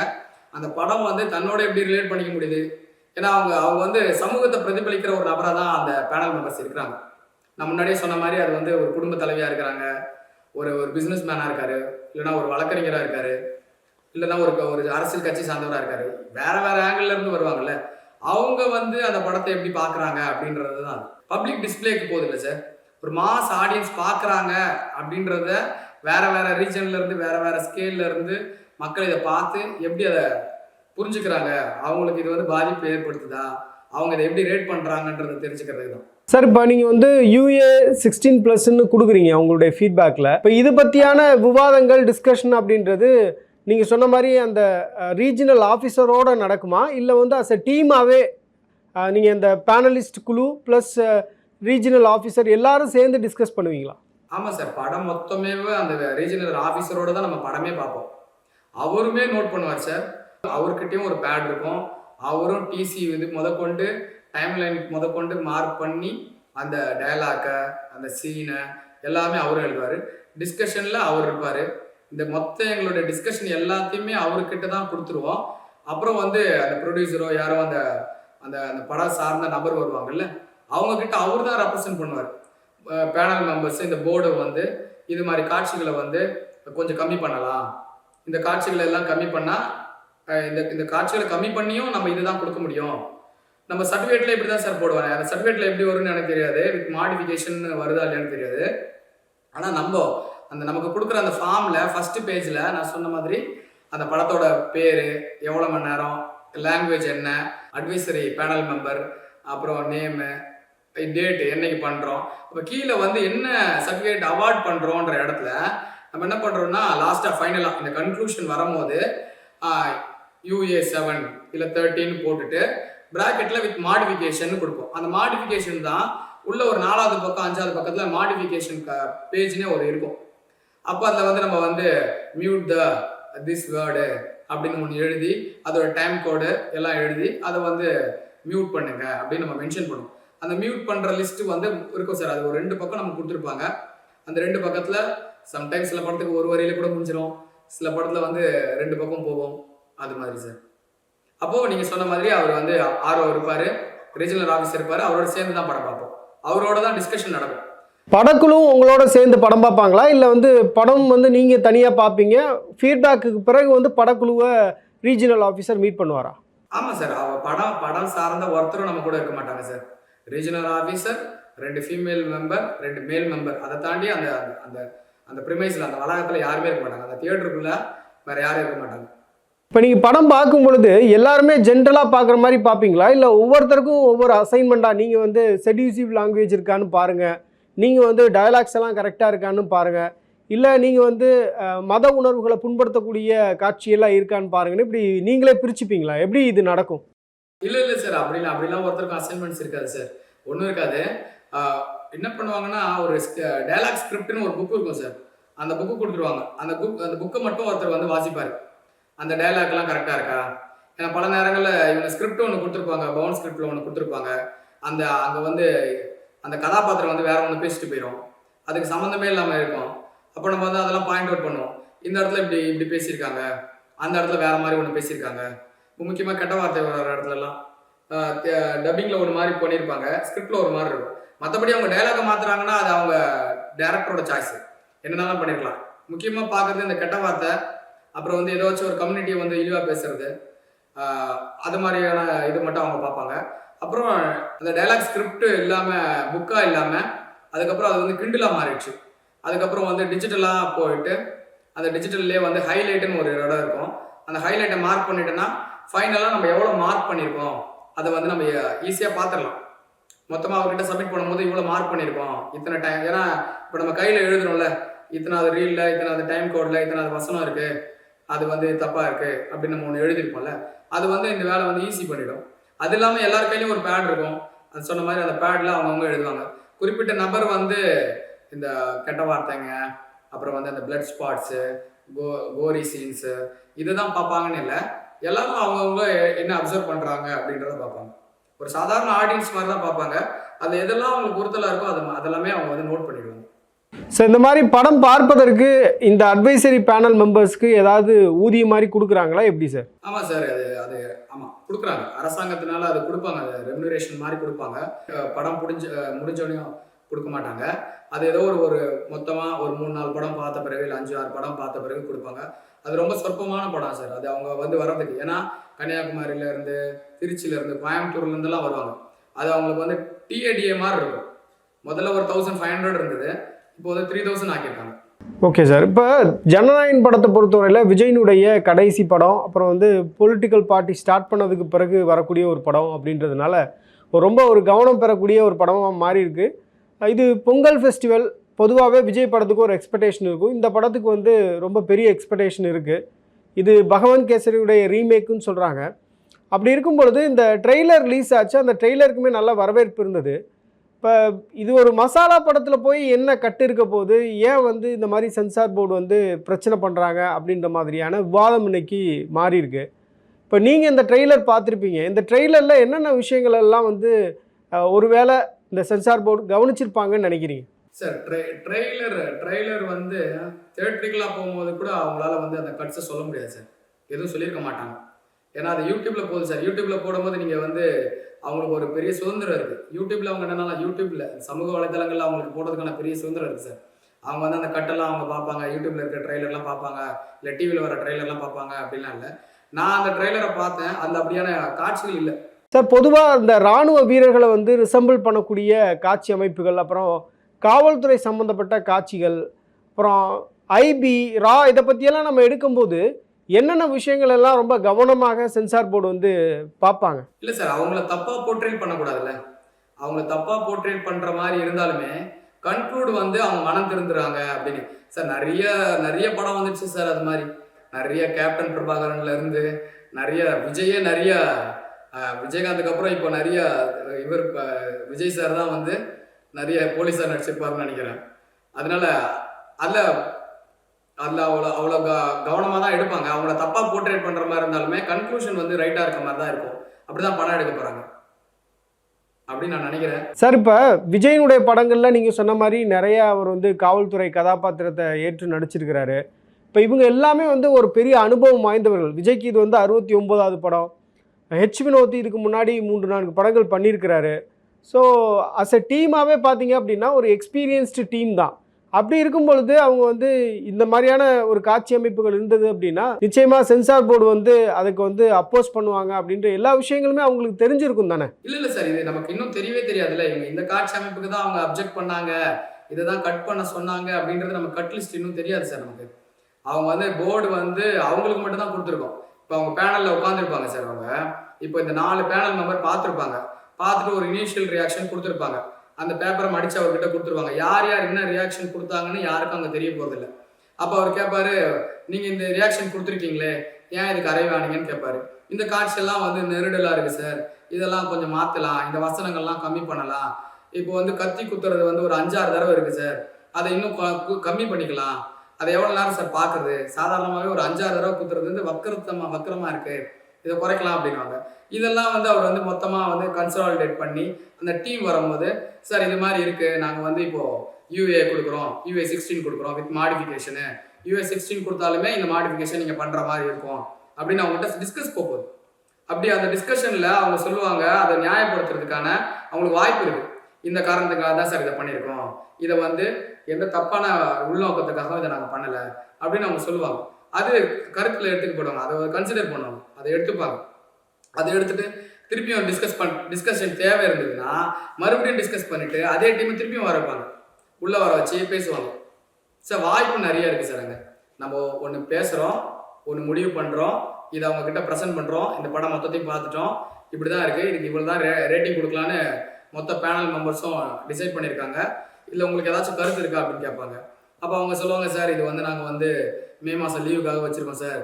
அந்த படம் வந்து தன்னோட எப்படி ரிலேட் பண்ணிக்க முடியுது. ஏன்னா அவங்க வந்து சமூகத்தை பிரதிபலிக்கிற ஒரு நபராக தான் அந்த பேனல் மெம்பர்ஸ் இருக்கிறாங்க. நான் முன்னாடியே சொன்ன மாதிரி அது வந்து ஒரு குடும்ப தலைவியாக இருக்கிறாங்க, ஒரு பிஸ்னஸ் மேனாக இருக்கார், இல்லைனா ஒரு வழக்கறிஞராக இருக்கார், இல்லைனா ஒரு அரசியல் கட்சி சார்ந்தவராக இருக்கார். வேறு ஆங்கிள்லேருந்து வருவாங்கள்ல, அவங்க வந்து அந்த படத்தை எப்படி பார்க்குறாங்க அப்படின்றது தான் பப்ளிக் டிஸ்பிளேக்கு போகுது இல்லை சார். ஒரு மாஸ் ஆடியன்ஸ் பார்க்குறாங்க அப்படின்றத வேறு ரீஜன்லேருந்து வேறு ஸ்கேல்லேருந்து மக்கள் இதை பார்த்து எப்படி அதை புரிஞ்சுக்கிறாங்க, அவங்களுக்கு இது வந்து பாதிப்பு ஏற்படுத்துதா அவங்க இதை எப்படி ரேட் பண்ணுறாங்கன்றதை தெரிஞ்சுக்கிறதுக்கு தான். சார் இப்போ நீங்கள் வந்து UA 16+ கொடுக்குறீங்க உங்களுடைய ஃபீட்பேக்கில். இப்போ இது பற்றியான விவாதங்கள் டிஸ்கஷன் அப்படின்றது நீங்கள் சொன்ன மாதிரி அந்த ரீஜனல் ஆஃபீஸரோடு நடக்குமா, இல்லை வந்து அஸ் அ டீமாகவே நீங்கள் இந்த பேனலிஸ்ட் குழு ப்ளஸ் ரீஜனல் ஆஃபீஸர் எல்லாரும் சேர்ந்து டிஸ்கஸ் பண்ணுவீங்களா? ஆமாம் சார், படம் மொத்தமே அந்த ரீஜனல் ஆஃபீஸரோடு தான் நம்ம படமே பார்ப்போம். அவருமே நோட் பண்ணுவார் சார். அவர்கிட்டயும் ஒரு பேட் இருக்கும். அவரும் டிசி இது முதற்கொண்டு டைம்லைன் முதற்கொண்டு மார்க் பண்ணி அந்த டயலாக்கை அந்த சீனை எல்லாமே அவரும் எழுதுவார். டிஸ்கஷனில் அவர் இருப்பார். இந்த மொத்த எங்களுடைய டிஸ்கஷன் எல்லாத்தையுமே அவர்கிட்ட தான் கொடுத்துருவோம். அப்புறம் வந்து அந்த ப்ரொடியூசரோ யாரோ அந்த அந்த அந்த படம் சார்ந்த நபர் வருவாங்கல்ல, அவங்கக்கிட்ட அவர் தான் ரெப்ரசன்ட் பண்ணுவார். பேனல் மெம்பர்ஸ் இந்த போர்டை வந்து இது மாதிரி காட்சிகளை வந்து கொஞ்சம் கம்மி பண்ணலாம், இந்த காட்சிகளை எல்லாம் கம்மி பண்ணால் இந்த காட்சிகளை கம்மி பண்ணியும் நம்ம இதுதான் கொடுக்க முடியும். நம்ம சர்டிஃபிகேட்ல இப்படி தான் சார் போடுவாங்க. அந்த சர்டிஃபிகேட்ல எப்படி வரும்னு எனக்கு தெரியாது, வித் மாடிஃபிகேஷன் வருதா இல்லையான்னு தெரியாது. ஆனால் நமக்கு கொடுக்குற அந்த ஃபார்மில் ஃபஸ்ட்டு பேஜில் நான் சொன்ன மாதிரி அந்த படத்தோட பேர், எவ்வளோ மணி நேரம், லாங்குவேஜ் என்ன, அட்வைசரி பேனல் மெம்பர், அப்புறம் நேமு, டேட்டு, என்னைக்கு பண்ணுறோம். இப்போ கீழே வந்து என்ன சர்டிஃபிகேட் அவார்ட் பண்ணுறோன்ற இடத்துல நம்ம என்ன பண்ணுறோம்னா லாஸ்ட்டாக ஃபைனலாக இந்த கன்க்ளூஷன் வரும்போது UA 7 இல்லை 13 போட்டுட்டு ப்ராக்கெட்டில் வித் மாடிஃபிகேஷன் கொடுப்போம். அந்த மாடிஃபிகேஷன் தான் உள்ள ஒரு 4வது பக்கம் 5வது பக்கத்தில் மாடிஃபிகேஷன் பேஜ்னே ஒரு இருக்கும். அப்போ அதில் வந்து நம்ம வந்து மியூட் திஸ் வேர்டு அப்படின்னு ஒன்று எழுதி அதோட டைம் கோடு எல்லாம் எழுதி அதை வந்து மியூட் பண்ணுங்க அப்படின்னு நம்ம மென்ஷன் பண்ணுவோம். அந்த மியூட் பண்ணுற லிஸ்ட்டு வந்து இருக்கும் சார். அது ஒரு 2 பக்கம் நம்ம கொடுத்துருப்பாங்க. அந்த 2 பக்கத்தில் சம்டைம்ஸ் சில படத்துக்கு ஒரு வரியில கூட முடிஞ்சிடும், சில படத்தில் வந்து 2 பக்கம் போவோம், அது மாதிரி சார். அப்போது நீங்கள் சொன்ன மாதிரி அவர் வந்து RO இருப்பார், ரீஜனல் ஆஃபீஸர் இருப்பார், அவரோட சேர்ந்து தான் படம் பார்ப்போம். அவரோட தான் டிஸ்கஷன் நடக்கும். படக்குழுவும் உங்களோட சேர்ந்து படம் பார்ப்பாங்களா, இல்லை வந்து படம் வந்து நீங்கள் தனியாக பார்ப்பீங்க, ஃபீட்பேக்கு பிறகு வந்து படக்குழுவை ரீஜனல் ஆஃபீஸர் மீட் பண்ணுவாரா? ஆமாம் சார், படம் சார்ந்த ஒருத்தரும் நம்ம கூட இருக்க மாட்டாங்க sir. Regional officer, 2 female member, 2 மேல் மெம்பர், அதை தாண்டி அந்த அந்த அந்த ப்ரிமைஸில் அந்த வளாகத்தில் யாருமே இருக்க மாட்டாங்க. அந்த தியேட்டருக்குள்ளே வேறு யாரும் இருக்க மாட்டாங்க. இப்போ நீங்கள் படம் பார்க்கும் பொழுது எல்லாருமே ஜென்ரலாக பார்க்குற மாதிரி பார்ப்பீங்களா, இல்லை ஒவ்வொருத்தருக்கும் ஒவ்வொரு அசைன்மெண்ட்டாக நீங்கள் வந்து செடியூசிவ் லாங்குவேஜ் இருக்கான்னு பாருங்கள், நீங்கள் வந்து டயலாக்ஸ் எல்லாம் கரெக்டாக இருக்கான்னு பாருங்கள், இல்லை நீங்கள் வந்து மத உணர்வுகளை புண்படுத்தக்கூடிய காட்சியெல்லாம் இருக்கான்னு பாருங்கன்னு இப்படி நீங்களே பிரிச்சுப்பீங்களா? எப்படி இது நடக்கும்? இல்லை சார், அப்படிலாம் ஒருத்தருக்கும் அசைன்மெண்ட்ஸ் இருக்காது சார், ஒன்றும் இருக்காது. என்ன பண்ணுவாங்கன்னா ஒரு டயலாக் ஸ்கிரிப்ட்னு ஒரு புக் இருக்கும் சார். அந்த புக்கு கொடுத்துருவாங்க. அந்த புக்கை மட்டும் ஒருத்தர் வந்து வாசிப்பார். அந்த டயலாக்லாம் கரெக்டாக இருக்கா? ஏன்னா பல நேரங்களில் இவங்க ஸ்கிரிப்ட் ஒன்று கொடுத்துருப்பாங்க, பவுன் ஸ்கிரிப்டில் ஒன்று கொடுத்துருப்பாங்க. அங்கே வந்து அந்த கதாபாத்திரம் வந்து வேற ஒன்று பேசிட்டு போயிடும், அதுக்கு சம்மந்தமே இல்லாமல் இருக்கும். அப்போ நம்ம வந்து அதெல்லாம் பாயிண்ட் அவுட் பண்ணுவோம். இந்த இடத்துல இப்படி பேசியிருக்காங்க, அந்த இடத்துல வேற மாதிரி ஒன்று பேசியிருக்காங்க. முக்கியமாக கெட்ட வார்த்தை வர இடத்துலலாம் டப்பிங்கில் ஒரு மாதிரி பண்ணியிருப்பாங்க, ஸ்கிரிப்டில் ஒரு மாதிரி இருக்கும். மற்றபடி அவங்க டயலாகை மாற்றுறாங்கன்னா அது அவங்க டேரக்டரோட சாய்ஸு, என்னென்னலாம் பண்ணியிருக்கலாம். முக்கியமாக பார்க்குறது இந்த கெட்ட வார்த்தை, அப்புறம் வந்து ஏதாச்சும் ஒரு கம்யூனிட்டியை வந்து இழிவாக பேசுறது, அது மாதிரியான இது மட்டும் அவங்க பார்ப்பாங்க. அப்புறம் அந்த டைலாக் ஸ்கிரிப்ட் இல்லாமல் புக்காக இல்லாமல் அதுக்கப்புறம் அது வந்து கிண்டிலாக மாறிடுச்சு. அதுக்கப்புறம் வந்து டிஜிட்டலாக போயிட்டு அந்த டிஜிட்டல்லே வந்து ஹைலைட்டுன்னு ஒரு இடம் இருக்கும். அந்த ஹைலைட்டை மார்க் பண்ணிட்டோன்னா ஃபைனலாக நம்ம எவ்வளோ மார்க் பண்ணியிருக்கோம் அதை வந்து நம்ம ஈஸியாக பார்த்துடலாம். மொத்தமாக அவர்கிட்ட சப்மிட் பண்ணும்போது இவ்வளோ மார்க் பண்ணியிருக்கோம், இத்தனை டைம். ஏன்னா இப்போ நம்ம கையில் எழுதுறோம்ல, இத்தனாவது ரீலில், இத்தனாவது டைம் கோடில், இத்தனாவது வசனம் இருக்குது, அது வந்து தப்பாக இருக்குது அப்படின்னு நம்ம ஒன்று எழுதியிருப்போம்ல, அது வந்து இந்த வேலை வந்து ஈஸி பண்ணிடும். அது இல்லாமல் எல்லார் கையிலையும் ஒரு பேட் இருக்கும். அது சொன்ன மாதிரி அந்த பேடில் அவங்கவுங்க எழுதுவாங்க. குறிப்பிட்ட நபர் வந்து இந்த கெட்ட வார்த்தைங்க, அப்புறம் வந்து அந்த பிளட் ஸ்பாட்ஸு, கோரி சீன்ஸு இதுதான் பார்ப்பாங்கன்னு இல்லை, எல்லாரும் அவங்கவுங்க என்ன அப்சர்வ் பண்ணுறாங்க அப்படின்றத பார்ப்பாங்க. ஒரு சாதாரண ஆடியன்ஸ் மாதிரி தான் பார்ப்பாங்க. அது எதெல்லாம் அவங்களுக்கு பொறுத்தலாக இருக்கோ அதெல்லாமே அவங்க வந்து நோட் பண்ணிடுவாங்க. ஸோ இந்த மாதிரி படம் பார்ப்பதற்கு இந்த அட்வைசரி பேனல் மெம்பர்ஸ்க்கு ஏதாவது ஊதியம் மாதிரி கொடுக்குறாங்களா, எப்படி சார்? ஆமாம் சார், அது ஆமாம் கொடுக்குறாங்க. அரசாங்கத்தினால அது கொடுப்பாங்க, அது ரெமுனரேஷன் மாதிரி கொடுப்பாங்க. படம் முடிஞ்சோடனையும் கொடுக்க மாட்டாங்க. அது ஏதோ ஒரு மொத்தமாக ஒரு 3-4 படம் பார்த்த பிறகு, இல்லை 5-6 படம் பார்த்த பிறகு கொடுப்பாங்க. அது ரொம்ப சொற்பமான படம் சார். அது அவங்க வந்து வர்றதுக்கு, ஏன்னா கன்னியாகுமரியிலேருந்து, திருச்சியிலேருந்து, கோயம்புத்தூர்லேருந்துலாம் வருவாங்க. அது அவங்களுக்கு வந்து TADA மாதிரி இருக்கும். முதல்ல ஒரு 1500 இருந்தது, இப்போ வந்து 3000 ஆக்கியிருக்காங்க. Okay sir. இப்போ ஜனநாயகன் படத்தை பொறுத்தவரையில் விஜயினுடைய கடைசி படம், அப்புறம் வந்து பொலிட்டிக்கல் பார்ட்டி ஸ்டார்ட் பண்ணதுக்கு பிறகு வரக்கூடிய ஒரு படம் அப்படின்றதுனால ரொம்ப ஒரு கவனம் பெறக்கூடிய ஒரு படமாக மாறி இருக்கு. இது பொங்கல் ஃபெஸ்டிவல், பொதுவாகவே விஜய் படத்துக்கு ஒரு எக்ஸ்பெக்டேஷன் இருக்கும். இந்த படத்துக்கு வந்து ரொம்ப பெரிய எக்ஸ்பெக்டேஷன் இருக்குது. இது பகவந்த் கேசரியுடைய ரீமேக்குன்னு சொல்கிறாங்க. அப்படி இருக்கும் பொழுது இந்த ட்ரெய்லர் ரிலீஸ் ஆச்சு. அந்த ட்ரெய்லருக்குமே நல்ல வரவேற்பு இருந்தது. இப்போ இது ஒரு மசாலா படத்தில் போய் என்ன கட்டு இருக்க போகுது, ஏன் வந்து இந்த மாதிரி சென்சார் போர்டு வந்து பிரச்சனை பண்ணுறாங்க அப்படின்ற மாதிரியான விவாதம் இன்னைக்கு மாறி இருக்கு. இப்போ நீங்கள் இந்த ட்ரெய்லர் பார்த்துருப்பீங்க. இந்த ட்ரெய்லரில் என்னென்ன விஷயங்கள் எல்லாம் வந்து ஒருவேளை இந்த சென்சார் போர்டு கவனிச்சிருப்பாங்கன்னு நினைக்கிறீங்க? சார் ட்ரெய்லர் வந்து தியேட்டரிக்கலாக போகும்போது கூட அவங்களால வந்து அந்த கட்ஸை சொல்ல முடியாது சார். எதுவும் சொல்லியிருக்க மாட்டாங்க. ஏன்னா அது யூடியூப்பில் போகுது சார். யூடியூப்பில் போடும்போது நீங்கள் வந்து அவங்களுக்கு ஒரு பெரிய சுதந்திரம் இருக்குது. யூடியூப்பில் அவங்க என்னென்னா யூடியூப்பில் சமூக வலைதளங்களில் அவங்களுக்கு போடுறதுக்கான பெரிய சுதந்திரம் இருக்குது சார். அவங்க வந்து அந்த கட்டெல்லாம் அவங்க பார்ப்பாங்க, யூடியூப்பில் இருக்கிற ட்ரெய்லர்லாம் பார்ப்பாங்க, இல்லை டிவியில் வர ட்ரெய்லர்லாம் பார்ப்பாங்க அப்படிலாம் இல்லை. நான் அந்த ட்ரெய்லரை பார்த்தேன். அதில் அப்படியான காட்சிகள் இல்லை சார். பொதுவாக இந்த இராணுவ வீரர்களை வந்து ரிசம்பிள் பண்ணக்கூடிய காட்சி அமைப்புகள், அப்புறம் காவல்துறை சம்மந்தப்பட்ட காட்சிகள், அப்புறம் ஐபி ரா இதை பற்றியெல்லாம் நம்ம எடுக்கும்போது என்னென்ன விஷயங்கள் எல்லாம் ரொம்ப கவனமாக சென்சார் போர்டு வந்து பார்ப்பாங்க? இல்லை சார், அவங்கள தப்பாக போர்ட்ரேட் பண்ணக்கூடாதுல்ல. அவங்கள தப்பாக போர்ட்ரேட் பண்ணுற மாதிரி இருந்தாலுமே கன்க்ளூட் வந்து அவங்க மனம் திருந்துறாங்க அப்படின்னு சார். நிறைய படம் வந்துடுச்சு சார். அது மாதிரி நிறைய கேப்டன் பிரபாகரன்ல இருந்து நிறைய விஜயகாந்துக்கு அப்புறம் இப்போ நிறைய இவர் விஜய் சார் தான் வந்து நிறைய போலீஸார் நடிச்சிருப்பாருன்னு நினைக்கிறேன். அதனால அதில் அவ்வளோ கவனமாக தான் எடுப்பாங்க. அவங்கள தப்பாக போர்ட்ரேட் பண்ணுற மாதிரி இருந்தாலுமே கன்க்ளூஷன் வந்து ரைட்டாக இருக்க மாதிரி தான் இருக்கும். அப்படி தான் படம் எடுக்க போகிறாங்க அப்படின்னு நான் நினைக்கிறேன் சார். இப்போ விஜயனுடைய படங்களில் நீங்கள் சொன்ன மாதிரி நிறையா அவர் வந்து காவல்துறை கதாபாத்திரத்தை ஏற்று நடிச்சிருக்கிறாரு. இப்போ இவங்க எல்லாமே வந்து ஒரு பெரிய அனுபவம் வாய்ந்தவர்கள். விஜய்க்கு இது வந்து 69வது படம். ஹெச் வினோத் இதுக்கு முன்னாடி 3-4 படங்கள் பண்ணியிருக்கிறாரு. ஸோ அஸ் எ டீமாகவே பார்த்தீங்க அப்படின்னா ஒரு எக்ஸ்பீரியன்ஸ்டு டீம் தான். அப்படி இருக்கும் பொழுது அவங்க வந்து இந்த மாதிரியான ஒரு காட்சி அமைப்புகள் இருந்தது அப்படின்னா நிச்சயமாக சென்சார் போர்டு வந்து அதுக்கு வந்து அப்போஸ் பண்ணுவாங்க அப்படின்ற எல்லா விஷயங்களுமே அவங்களுக்கு தெரிஞ்சிருக்கும் தானே? இல்லை சார், இது நமக்கு இன்னும் தெரியவே தெரியாதுல்ல. இவங்க இந்த காட்சி அமைப்புக்கு தான் அவங்க அப்ஜெக்ட் பண்ணாங்க, இதை தான் கட் பண்ண சொன்னாங்க அப்படின்றது நம்ம கட் லிஸ்ட் இன்னும் தெரியாது சார் நமக்கு. அவங்க வந்து போர்டு வந்து அவங்களுக்கு மட்டும் தான் கொடுத்துருக்கோம். இப்போ அவங்க பேனலில் உட்காந்துருப்பாங்க சார். அவங்க இப்போ இந்த 4 பேனல் மெம்பர் பார்த்துருப்பாங்க. பார்த்துட்டு ஒரு இனிஷியல் ரியாக்ஷன் கொடுத்துருப்பாங்க. அந்த பேப்பரை மடித்து அவர்கிட்ட கொடுத்துருவாங்க. யார் என்ன ரியாக்ஷன் கொடுத்தாங்கன்னு யாருக்கும் அங்கே தெரிய போகிறதில்ல. அப்போ அவர் கேட்பாரு, நீங்கள் இந்த ரியாக்ஷன் கொடுத்துருக்கீங்களே, ஏன் இதுக்கு அறைவானீங்கன்னு கேட்பாரு. இந்த காட்சியெல்லாம் வந்து நெருடலாக இருக்குது சார், இதெல்லாம் கொஞ்சம் மாற்றலாம், இந்த வசனங்கள்லாம் கம்மி பண்ணலாம். இப்போ வந்து கத்தி குத்துறது வந்து ஒரு 5-6 தடவை இருக்குது சார், அதை இன்னும் கம்மி பண்ணிக்கலாம். அதை எவ்வளோ நேரம் சார் பார்க்குறது, சாதாரணமாகவே ஒரு 5-6 தடவை குத்துறது வந்து வக்கரமாக இருக்குது, இதை குறைக்கலாம் அப்படின்வாங்க. இதெல்லாம் வந்து அவர் வந்து மொத்தமாக வந்து கன்சாலிடேட் பண்ணி அந்த டீம் வரும்போது, சார் இது மாதிரி இருக்குது, நாங்கள் வந்து இப்போது UA கொடுக்குறோம், UA 16 கொடுக்குறோம் வித் மாடிஃபிகேஷனு, UA 16 கொடுத்தாலுமே இந்த மாடிஃபிகேஷன் நீங்கள் பண்ணுற மாதிரி இருக்கும் அப்படின்னு அவங்ககிட்ட டிஸ்கஸ் போகுது. அப்படி அந்த டிஸ்கஷனில் அவங்க சொல்லுவாங்க, அதை நியாயப்படுத்துறதுக்கான அவங்களுக்கு வாய்ப்பு இருக்குது. இந்த காரணத்துக்காக தான் சார் இதை பண்ணியிருக்கோம், இதை வந்து எந்த தப்பான உள்நோக்கத்துக்காக இதை நாங்கள் பண்ணலை அப்படின்னு அவங்க சொல்லுவாங்க. அது கருத்தில் எடுத்துக்க போடுவாங்க, அதை கன்சிடர் பண்ணுவாங்க, அதை எடுத்துப்பாங்க. அதை எடுத்துட்டு திருப்பியும் டிஸ்கஷன் தேவை இருந்ததுன்னா மறுபடியும் டிஸ்கஸ் பண்ணிட்டு அதே டீம் திருப்பியும் வர வைப்பாங்க, உள்ளே வர வச்சு பேசுவாங்க சார். வாய்ப்பு நிறைய இருக்குது சார். அங்கே நம்ம ஒன்று பேசுகிறோம், ஒன்று முடிவு பண்ணுறோம், இதை அவங்கக்கிட்ட ப்ரெசென்ட் பண்ணுறோம், இந்த படம் மொத்தத்தையும் பார்த்துட்டோம், இப்படி தான் இருக்குது, இதுக்கு இவ்வளோ தான் ரேட்டிங் கொடுக்கலான்னு மொத்த பேனல் மெம்பர்ஸும் டிசைட் பண்ணியிருக்காங்க, இல்லை உங்களுக்கு ஏதாச்சும் கருத்து இருக்கா அப்படின்னு கேட்பாங்க. அப்போ அவங்க சொல்லுவாங்க, சார் இது வந்து நாங்கள் வந்து மே மாதம் லீவுக்காக வச்சுருக்கோம் சார்,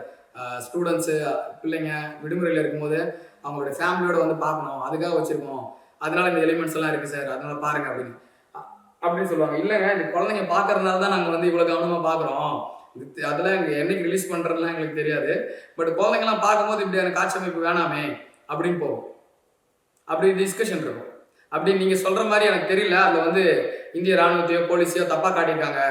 ஸ்டூடெண்ட்ஸு பிள்ளைங்க விடுமுறையில் இருக்கும்போது அவங்களோட ஃபேமிலியோடு வந்து பார்க்கணும், அதுக்காக வச்சுருக்கோம், அதனால இந்த எலிமெண்ட்ஸ் எல்லாம் இருக்குது சார், அதனால பாருங்கள் அப்படின்னு சொல்லுவாங்க. இல்லைங்க, இந்த குழந்தைங்க பார்க்கறதுனால தான் நாங்கள் வந்து இவ்வளோ கவனமாக பார்க்குறோம், அதெல்லாம் எங்கள் என்னைக்கு ரிலீஸ் பண்ணுறதுலாம் எங்களுக்கு தெரியாது, பட் குழந்தைங்கலாம் பார்க்கும்போது இப்படியான காட்சி அமைப்பு வேணாமே அப்படின்னு போகும். அப்படி டிஸ்கஷன் இருக்கும். அப்படி நீங்கள் சொல்கிற மாதிரி எனக்கு தெரியல, அதில் வந்து இந்திய இராணுவத்தையோ போலீஸையோ தப்பாக காட்டியிருக்காங்க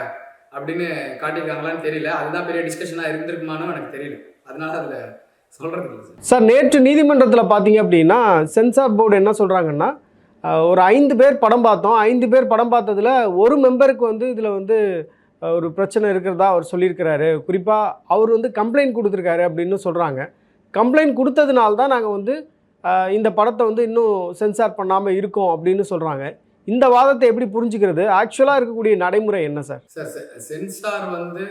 அப்படின்னு காட்டியிருக்காங்களான்னு தெரியல. அதுதான் பெரிய டிஸ்கஷனாக இருந்திருக்குமானு எனக்கு தெரியல, அதனால அதில் சொல்கிறது இல்லை சார். நேற்று நீதிமன்றத்தில் பார்த்தீங்க அப்படின்னா சென்சார் போர்டு என்ன சொல்கிறாங்கன்னா, ஒரு 5 பேர் படம் பார்த்தோம், 5 பேர் படம் பார்த்ததில் ஒரு மெம்பருக்கு வந்து இதில் வந்து ஒரு பிரச்சனை இருக்கிறதா அவர் சொல்லியிருக்கிறாரு. குறிப்பாக அவர் வந்து கம்ப்ளைண்ட் கொடுத்துருக்காரு அப்படின்னு சொல்கிறாங்க. கம்ப்ளைண்ட் கொடுத்ததுனால தான் நாங்கள் வந்து இந்த படத்தை வந்து இன்னும் சென்சார் பண்ணாமல் இருக்கோம் அப்படின்னு சொல்கிறாங்க. இந்த வாதத்தை எப்படி புரிஞ்சுக்கிறது? ஆக்சுவலாக இருக்கக்கூடிய நடைமுறை என்ன சார்? சார் சென்சார் வந்து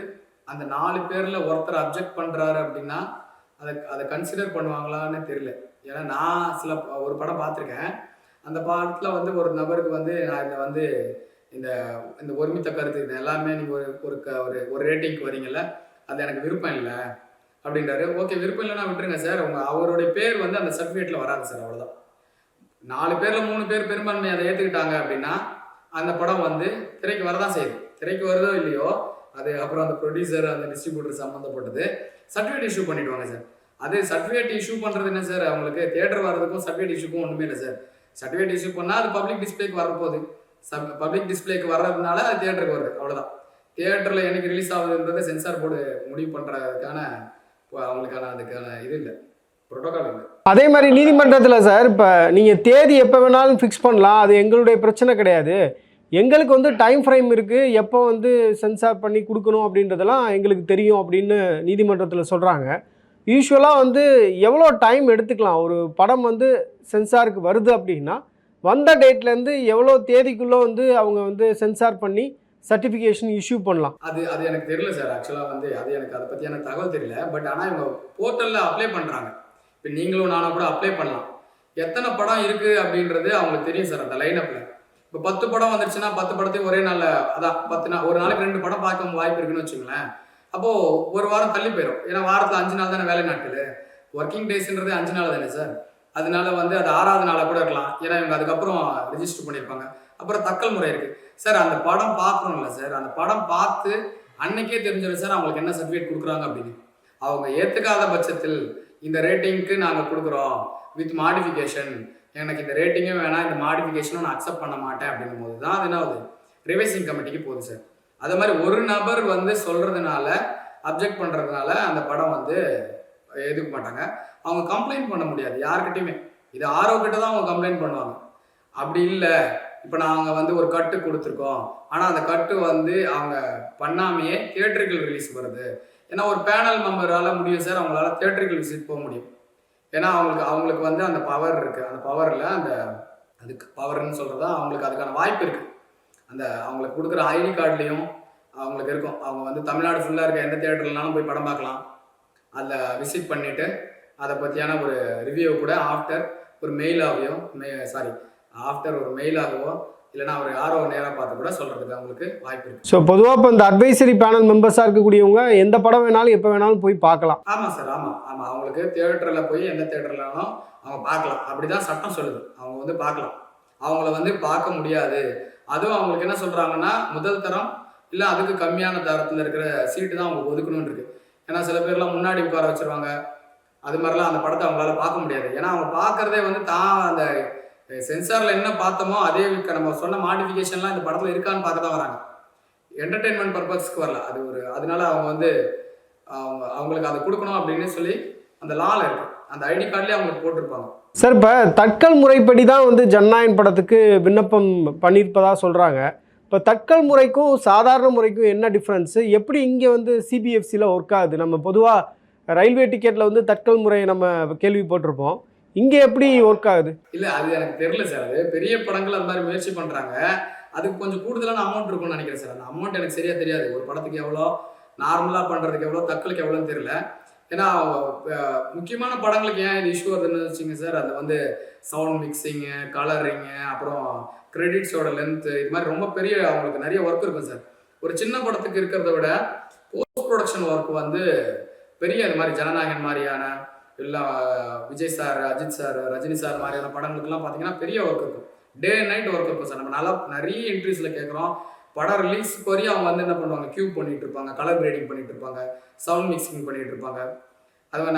அந்த 4 பேர்ல ஒருத்தர் அப்ஜெக்ட் பண்றாரு அப்படின்னா அதை அதை கன்சிடர் பண்ணுவாங்களான்னு தெரியல. ஏன்னா நான் ஒரு படம் பார்த்துருக்கேன். அந்த படத்தில் வந்து ஒரு நபருக்கு வந்து நான் இதை வந்து இந்த இந்த ஒருமித்த கருத்து இது எல்லாமே நீங்கள் ஒரு ரேட்டிங்க்கு வரீங்கல்ல, அது எனக்கு விருப்பம் இல்லை அப்படின்றாரு. ஓகே, விருப்பம் இல்லைன்னா விட்டுருங்க சார். அவருடைய பேர் வந்து அந்த சர்டிஃபிகேட்டில் வராது சார், அவ்வளோதான். 4 பேரில் 3 பேர் பெரும்பான்மை அதை ஏற்றுக்கிட்டாங்க அப்படின்னா அந்த படம் வந்து திரைக்கு வரதான் செய்யுது. திரைக்கு வருதோ இல்லையோ, அது அப்புறம் அந்த ப்ரொடியூசர் அந்த டிஸ்ட்ரிபியூட்டர் சம்மந்தப்பட்டது சர்டிஃபிகேட் இஷ்யூ பண்ணிடுவாங்க சார். அது சர்டிஃபிகேட் இஷ்யூ பண்ணுறது என்ன சார், அவங்களுக்கு தியேட்டர் வர்றதுக்கும் சர்டிஃபிகேட் இஷ்யூக்கும் ஒன்றுமே இல்லை சார். சர்டிஃபிகேட் இஷ்யூ பண்ணால் அது பப்ளிக் டிஸ்பிளேக்கு வரப்போகுது. பப்ளிக் டிஸ்பிளேக்கு வர்றதுனால அது தியேட்டருக்கு வருது, அவ்வளோதான். தியேட்டரில் என்னைக்கு ரிலீஸ் ஆகுதுன்றதை சென்சார் போர்டு முடிவு பண்ணுறதுக்கான அவங்களுக்கான அதுக்கான இது இல்லை, ப்ரோட்டோகால் இல்லை. அதே மாதிரி நீதிமன்றத்தில் சார் இப்போ நீங்கள் தேதி எப்போ வேணாலும் ஃபிக்ஸ் பண்ணலாம், அது எங்களுடைய பிரச்சனை கிடையாது, எங்களுக்கு வந்து டைம் ஃப்ரேம் இருக்குது, எப்போ வந்து சென்சார் பண்ணி கொடுக்கணும் அப்படின்றதெல்லாம் எங்களுக்கு தெரியும் அப்படின்னு நீதிமன்றத்தில் சொல்கிறாங்க. யூஸ்வலாக வந்து எவ்வளோ டைம் எடுத்துக்கலாம் ஒரு படம் வந்து சென்சாருக்கு வருது அப்படின்னா வந்த டேட்லேருந்து எவ்வளோ தேதிக்குள்ளே வந்து அவங்க வந்து சென்சார் பண்ணி சர்டிஃபிகேஷன் இஷ்யூ பண்ணலாம்? அது எனக்கு தெரியல சார். ஆக்சுவலாக வந்து அது எனக்கு அதை பற்றியான தகவல் தெரியல. பட் ஆனால் இவங்க போர்ட்டலில் அப்ளை பண்ணுறாங்க. இப்போ நீங்களும் நானும் கூட அப்ளை பண்ணலாம். எத்தனை படம் இருக்குது அப்படின்றது அவங்களுக்கு தெரியும் சார். அந்த லைனப்பில் இப்போ 10 படம் வந்துருச்சுன்னா 10 படத்தையும் ஒரே நாளில், அதான் 10 நாள், ஒரு நாளைக்கு 2 படம் பார்க்க வாய்ப்பு இருக்குன்னு வச்சுங்களேன். அப்போது ஒரு வாரம் தள்ளி போயிடும். ஏன்னா வாரத்தில் 5 நாள் தானே வேலை நாட்கள், ஒர்க்கிங் டேஸ்ன்றதே 5 நாள் தானே சார். அதனால வந்து அது 6வது நாளாக கூட இருக்கலாம். ஏன்னா இவங்க அதுக்கப்புறம் ரிஜிஸ்டர் பண்ணியிருப்பாங்க. அப்புறம் தக்கல் முறை இருக்குது சார். அந்த படம் பார்க்கணும்ல சார், அந்த படம் பார்த்து அன்னைக்கே தெரிஞ்சிடும் சார் அவங்களுக்கு என்ன சர்டிஃபிகேட் கொடுக்குறாங்க அப்படின்னு. அவங்க ஏற்றுக்காத பட்சத்தில் இந்த ரேட்டிங்க்கு நாங்கள் கொடுக்குறோம் வித் மாடிஃபிகேஷன், எனக்கு இந்த ரேட்டிங்கும் வேணாம், இந்த மாடிஃபிகேஷனும் நான் அக்செப்ட் பண்ண மாட்டேன் அப்படின்னும் போது தான் அது என்ன ஆகுது, ரிவைசிங் கமிட்டிக்கு போகுது சார். அது மாதிரி ஒரு நபர் வந்து சொல்கிறதுனால, அப்ஜெக்ட் பண்ணுறதுனால அந்த படம் வந்து எதுக்க மாட்டாங்க. அவங்க கம்ப்ளைண்ட் பண்ண முடியாது யாருக்கிட்டையுமே. இது ஆரோக்கிட்ட தான் அவங்க கம்ப்ளைண்ட் பண்ணுவாங்க. அப்படி இல்லை, இப்போ நாங்கள் வந்து ஒரு கட்டு கொடுத்துருக்கோம், ஆனால் அந்த கட்டு வந்து அவங்க பண்ணாமையே தியேட்டரிக்கல் ரிலீஸ் வருது. ஏன்னா ஒரு பேனல் மெம்பரால் முடியும் சார், அவங்களால தியேட்டரிக்கல் விசிட் போக முடியும். ஏன்னா அவங்களுக்கு வந்து அந்த பவர் இருக்குது. அந்த பவரில் அதுக்கு பவர்னு சொல்கிறதா அவங்களுக்கு அதுக்கான வாய்ப்பு இருக்குது. அந்த அவங்களுக்கு கொடுக்குற ஐடி கார்டுலேயும் அவங்களுக்கு இருக்கும். அவங்க வந்து தமிழ்நாடு ஃபுல்லாக இருக்க எந்த தியேட்டர்லனாலும் போய் படம் பார்க்கலாம். அதில் விசிட் பண்ணிவிட்டு அதை பற்றியான ஒரு ரிவ்யூ கூட ஆஃப்டர் ஒரு மெயிலாகவோ ஆஃப்டர் ஒரு மெயிலாகவோ இல்லைனா அவர் யாரோ நேராக பார்த்து கூட சொல்கிறதுக்கு அவங்களுக்கு வாய்ப்பு இருக்குது. ஸோ பொதுவாக இப்போ இந்த அட்வைசரி பேனல் மெம்பர்ஸாக இருக்கக்கூடியவங்க எந்த படம் வேணாலும் எப்போ வேணாலும் போய் பார்க்கலாம். ஆமாம் சார், ஆமாம். அவங்களுக்கு தியேட்டரில் போய் எந்த தியேட்டர்லனாலும் அவங்க பார்க்கலாம். அப்படி தான் சட்டம் சொல்லுது. அவங்க வந்து பார்க்கலாம். அவங்கள வந்து பார்க்க முடியாது. அதுவும் அவங்களுக்கு என்ன சொல்கிறாங்கன்னா, முதல் தரம் இல்லை அதுக்கு கம்மியான தரத்தில் இருக்கிற சீட்டு தான் அவங்க ஒதுக்கணும்னு இருக்குது. ஏன்னா சில பேர்லாம் முன்னாடி உட்கார வச்சுருவாங்க. அது மாதிரிலாம் அந்த படத்தை அவங்களால பார்க்க முடியாது. ஏன்னா அவங்க பார்க்குறதே வந்து அந்த சென்சாரில் என்ன பார்த்தோமோ அதே நம்ம சொன்ன மாடிஃபிகேஷன்லாம் இந்த படத்தில் இருக்கான்னு பார்க்க தான் வராங்க. என்டர்டெயின்மெண்ட் பர்பஸ்க்கு வரல. அதனால அவங்க வந்து அவங்களுக்கு அதை கொடுக்கணும் அப்படின்னு சொல்லி அந்த லாவில் இருக்குது. அந்த ஐடி கார்ட்லேயே அவங்களுக்கு போட்டிருப்பாங்க. சார் இப்போ தட்கல் முறைப்படி தான் வந்து ஜனநாயகன் படத்துக்கு விண்ணப்பம் பண்ணியிருப்பதா சொல்கிறாங்க. இப்போ தட்கல் முறைக்கும் சாதாரண முறைக்கும் என்ன டிஃப்ரென்ஸு? எப்படி இங்கே வந்து சிபிஎஃப்சியில் ஒர்க் ஆகுது? நம்ம பொதுவாக ரயில்வே டிக்கெட்டில் வந்து தட்கல் முறையை நம்ம கேள்விப்பட்டிருப்போம். இங்கே எப்படி ஒர்க் ஆகுது? இல்லை, அது எனக்கு தெரியல சார். அது பெரிய படங்கள் அந்த மாதிரி முயற்சி பண்ணுறாங்க. அதுக்கு கொஞ்சம் கூடுதலான அமௌண்ட் இருக்கும்னு நினைக்கிறேன் சார். அந்த அமௌண்ட் எனக்கு சரியாக தெரியாது. ஒரு படத்துக்கு எவ்வளோ, நார்மலாக பண்ணுறதுக்கு எவ்வளோ, தட்கலுக்கு எவ்வளோன்னு தெரியல. ஏன்னா முக்கியமான படங்களுக்கு ஏன் இது இஷ்யூ வருதுன்னு வச்சுங்க சார், அது வந்து சவுண்ட் மிக்சிங்கு, கலரிங்கு, அப்புறம் கிரெடிட்ஸோட லென்த்து, இது மாதிரி ரொம்ப பெரிய அவங்களுக்கு நிறைய ஒர்க் இருக்கும் சார். ஒரு சின்ன படத்துக்கு இருக்கிறத விட போஸ்ட் ப்ரொடக்ஷன் ஒர்க் வந்து பெரிய இது மாதிரி ஜனநாயகன் மாதிரியான இல்லை Vijay sir, Ajith sir, Rajini sir மாதிரியான படங்களுக்குலாம் பார்த்தீங்கன்னா பெரிய ஒர்க் இருக்கும். டே அண்ட் நைட் ஒர்க் இருக்கும் சார். நம்ம நிறைய இன்டர்வியூஸில் கேட்குறோம். படம் ரிலீஸ்க்கு வரையும் அவங்க வந்து என்ன பண்ணுவாங்க, கியூப் பண்ணிகிட்டு இருப்பாங்க, கலர் கிரேடிங் பண்ணிகிட்டு இருப்பாங்க, சவுண்ட் மிக்சிங் பண்ணிகிட்டு இருப்பாங்க. அது மாதிரி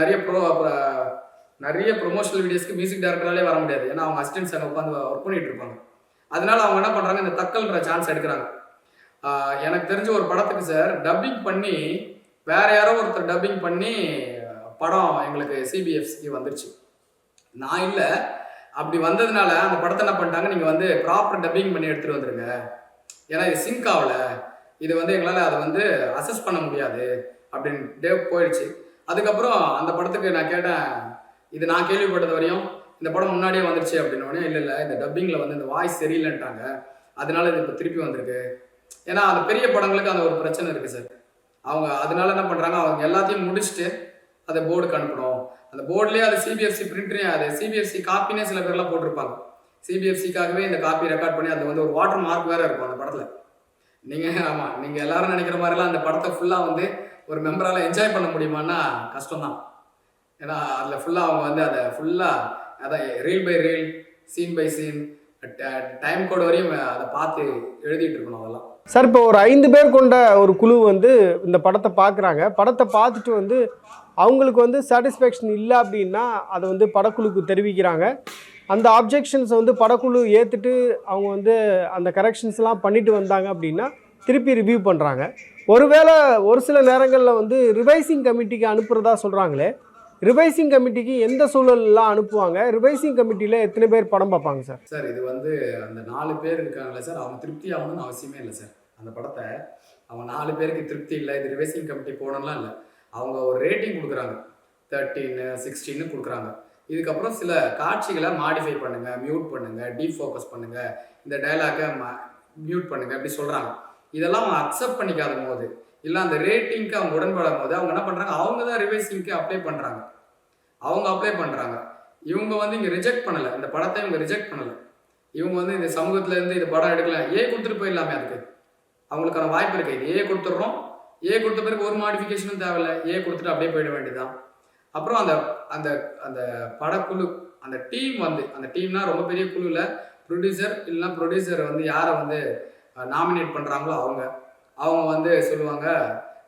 நிறைய ப்ரொமோஷனல் வீடியோஸ்க்கு மியூசிக் டைரக்டராலே வர முடியாது. ஏன்னா அவங்க அசிஸ்டன்ட்ஸ் அங்கே உட்காந்து ஒர்க் பண்ணிகிட்டு இருப்பாங்க. அதனால அவங்க என்ன பண்ணுறாங்க, இந்த தக்கல்ன்ற சான்ஸ் எடுக்கிறாங்க. எனக்கு தெரிஞ்ச ஒரு படத்துக்கு சார் டப்பிங் பண்ணி வேற யாரோ ஒருத்தர் டப்பிங் பண்ணி படம் எங்களுக்கு சிபிஎஃப்சிக்கு வந்துருச்சு. நான் இல்லை, அப்படி வந்ததுனால அந்த படத்தை என்ன பண்ணிட்டாங்க, நீங்கள் வந்து ப்ராப்பர் டப்பிங் பண்ணி எடுத்துகிட்டு வந்துடுங்க, ஏன்னா இது சிங்க் ஆகலை, இது வந்து எங்களால் அதை வந்து அசஸ் பண்ண முடியாது அப்படின்னு போயிடுச்சு. அதுக்கப்புறம் அந்த படத்துக்கு நான் கேட்டேன், இது நான் கேள்விப்பட்டது வரையும் இந்த படம் முன்னாடியே வந்துருச்சு அப்படின்னோடனே இல்லை இந்த டப்பிங்கில் வந்து இந்த வாய்ஸ் சரியில்லைன்ட்டாங்க, அதனால இது இப்போ திருப்பி வந்திருக்கு. ஏன்னா அந்த பெரிய படங்களுக்கு அந்த ஒரு பிரச்சனை இருக்குது சார். அவங்க அதனால என்ன பண்ணுறாங்க, அவங்க எல்லாத்தையும் முடிச்சுட்டு அதை போர்டுக்கு அனுப்பணும். அந்த போர்ட்லேயே அது சிபிஎஃப்சி பிரிண்ட்லேயே அது சிபிஎஃப்சி காப்பினே சில பேர்லாம் போட்டிருப்பாங்க. சிபிஎஃப்சிக்காகவே இந்த காப்பி ரெக்கார்ட் பண்ணி அது வந்து ஒரு வாட்டர் மார்க் வேறு இருக்கும் அந்த படத்தில். நீங்கள் எல்லாரும் நினைக்கிற மாதிரிலாம் அந்த படத்தை ஃபுல்லாக வந்து ஒரு மெம்பரால் என்ஜாய் பண்ண முடியுமான்னா கஷ்டம்தான். ஏன்னா அதில் ஃபுல்லாக அவங்க வந்து அதை ஃபுல்லாக அதான் reel by reel, scene by scene, time code வரையும் அதை பார்த்து எழுதிட்டு இருக்கணும் அதெல்லாம். சார், இப்போ ஒரு 5 பேர் கொண்ட ஒரு குழு வந்து இந்த படத்தை பார்க்குறாங்க. படத்தை பார்த்துட்டு வந்து அவங்களுக்கு வந்து சாட்டிஸ்ஃபேக்ஷன் இல்லை அப்படின்னா அதை வந்து படக்குழுக்கு தெரிவிக்கிறாங்க. அந்த ஆப்ஜெக்ஷன்ஸை வந்து படக்குழு ஏற்றுட்டு அவங்க வந்து அந்த கரெக்ஷன்ஸ்லாம் பண்ணிட்டு வந்தாங்க அப்படின்னா திருப்பி ரிவ்யூ பண்ணுறாங்க. ஒருவேளை ஒரு சில நேரங்களில் வந்து ரிவைசிங் கமிட்டிக்கு அனுப்புகிறதா சொல்கிறாங்களே, ரிவைசிங் கமிட்டிக்கு எந்த சூழல்லாம் அனுப்புவாங்க? ரிவைசிங் கமிட்டியில் எத்தனை பேர் படம் பார்ப்பாங்க சார்? சார் இது வந்து அந்த 4 பேர் இருக்காங்களே சார், அவங்க திருப்தி ஆகணும்னு அவசியமே இல்லை சார். அந்த படத்தை அவங்க 4 பேருக்கு திருப்தி இல்லை, இது ரிவைசிங் கமிட்டி போடணும்லாம் இல்லை. அவங்க ஒரு ரேட்டிங் கொடுக்குறாங்க, 13, 16 கொடுக்குறாங்க. இதுக்கப்புறம் சில காட்சிகளை மாடிஃபை பண்ணுங்கள், மியூட் பண்ணுங்கள், டீஃபோக்கஸ் பண்ணுங்கள், இந்த டைலாக்கை மியூட் பண்ணுங்கள் அப்படி சொல்கிறாங்க. இதெல்லாம் அவங்க அக்செப்ட் பண்ணிக்காத போது, இல்லை அந்த ரேட்டிங்க்கு அவங்க உடன்படும் போது அவங்க என்ன பண்ணுறாங்க, அவங்க தான் ரிவைசிங்க்கு அப்ளை பண்ணுறாங்க. இவங்க வந்து இங்கே ரிஜெக்ட் பண்ணலை, இந்த படத்தை இவங்க ரிஜெக்ட் பண்ணலை. இவங்க வந்து இந்த சமூகத்துலேருந்து இந்த படம் எடுக்கலாம், கொடுத்துட்டு போயிடலாமே. அதுக்கு அவங்களுக்கான வாய்ப்பு இருக்குது. இது கொடுத்துட்றோம், கொடுத்த பிறகு ஒரு மாடிஃபிகேஷனும் தேவையில்லை, கொடுத்துட்டு அப்படியே போயிட வேண்டியதுதான். அப்புறம் அந்த அந்த அந்த படக்குழு, அந்த டீம் வந்து, அந்த டீம்னா ரொம்ப பெரிய குழுவில் ப்ரொடியூசர் இல்லைன்னா ப்ரொடியூசர் வந்து யாரை வந்து நாமினேட் பண்ணுறாங்களோ அவங்க வந்து சொல்லுவாங்க,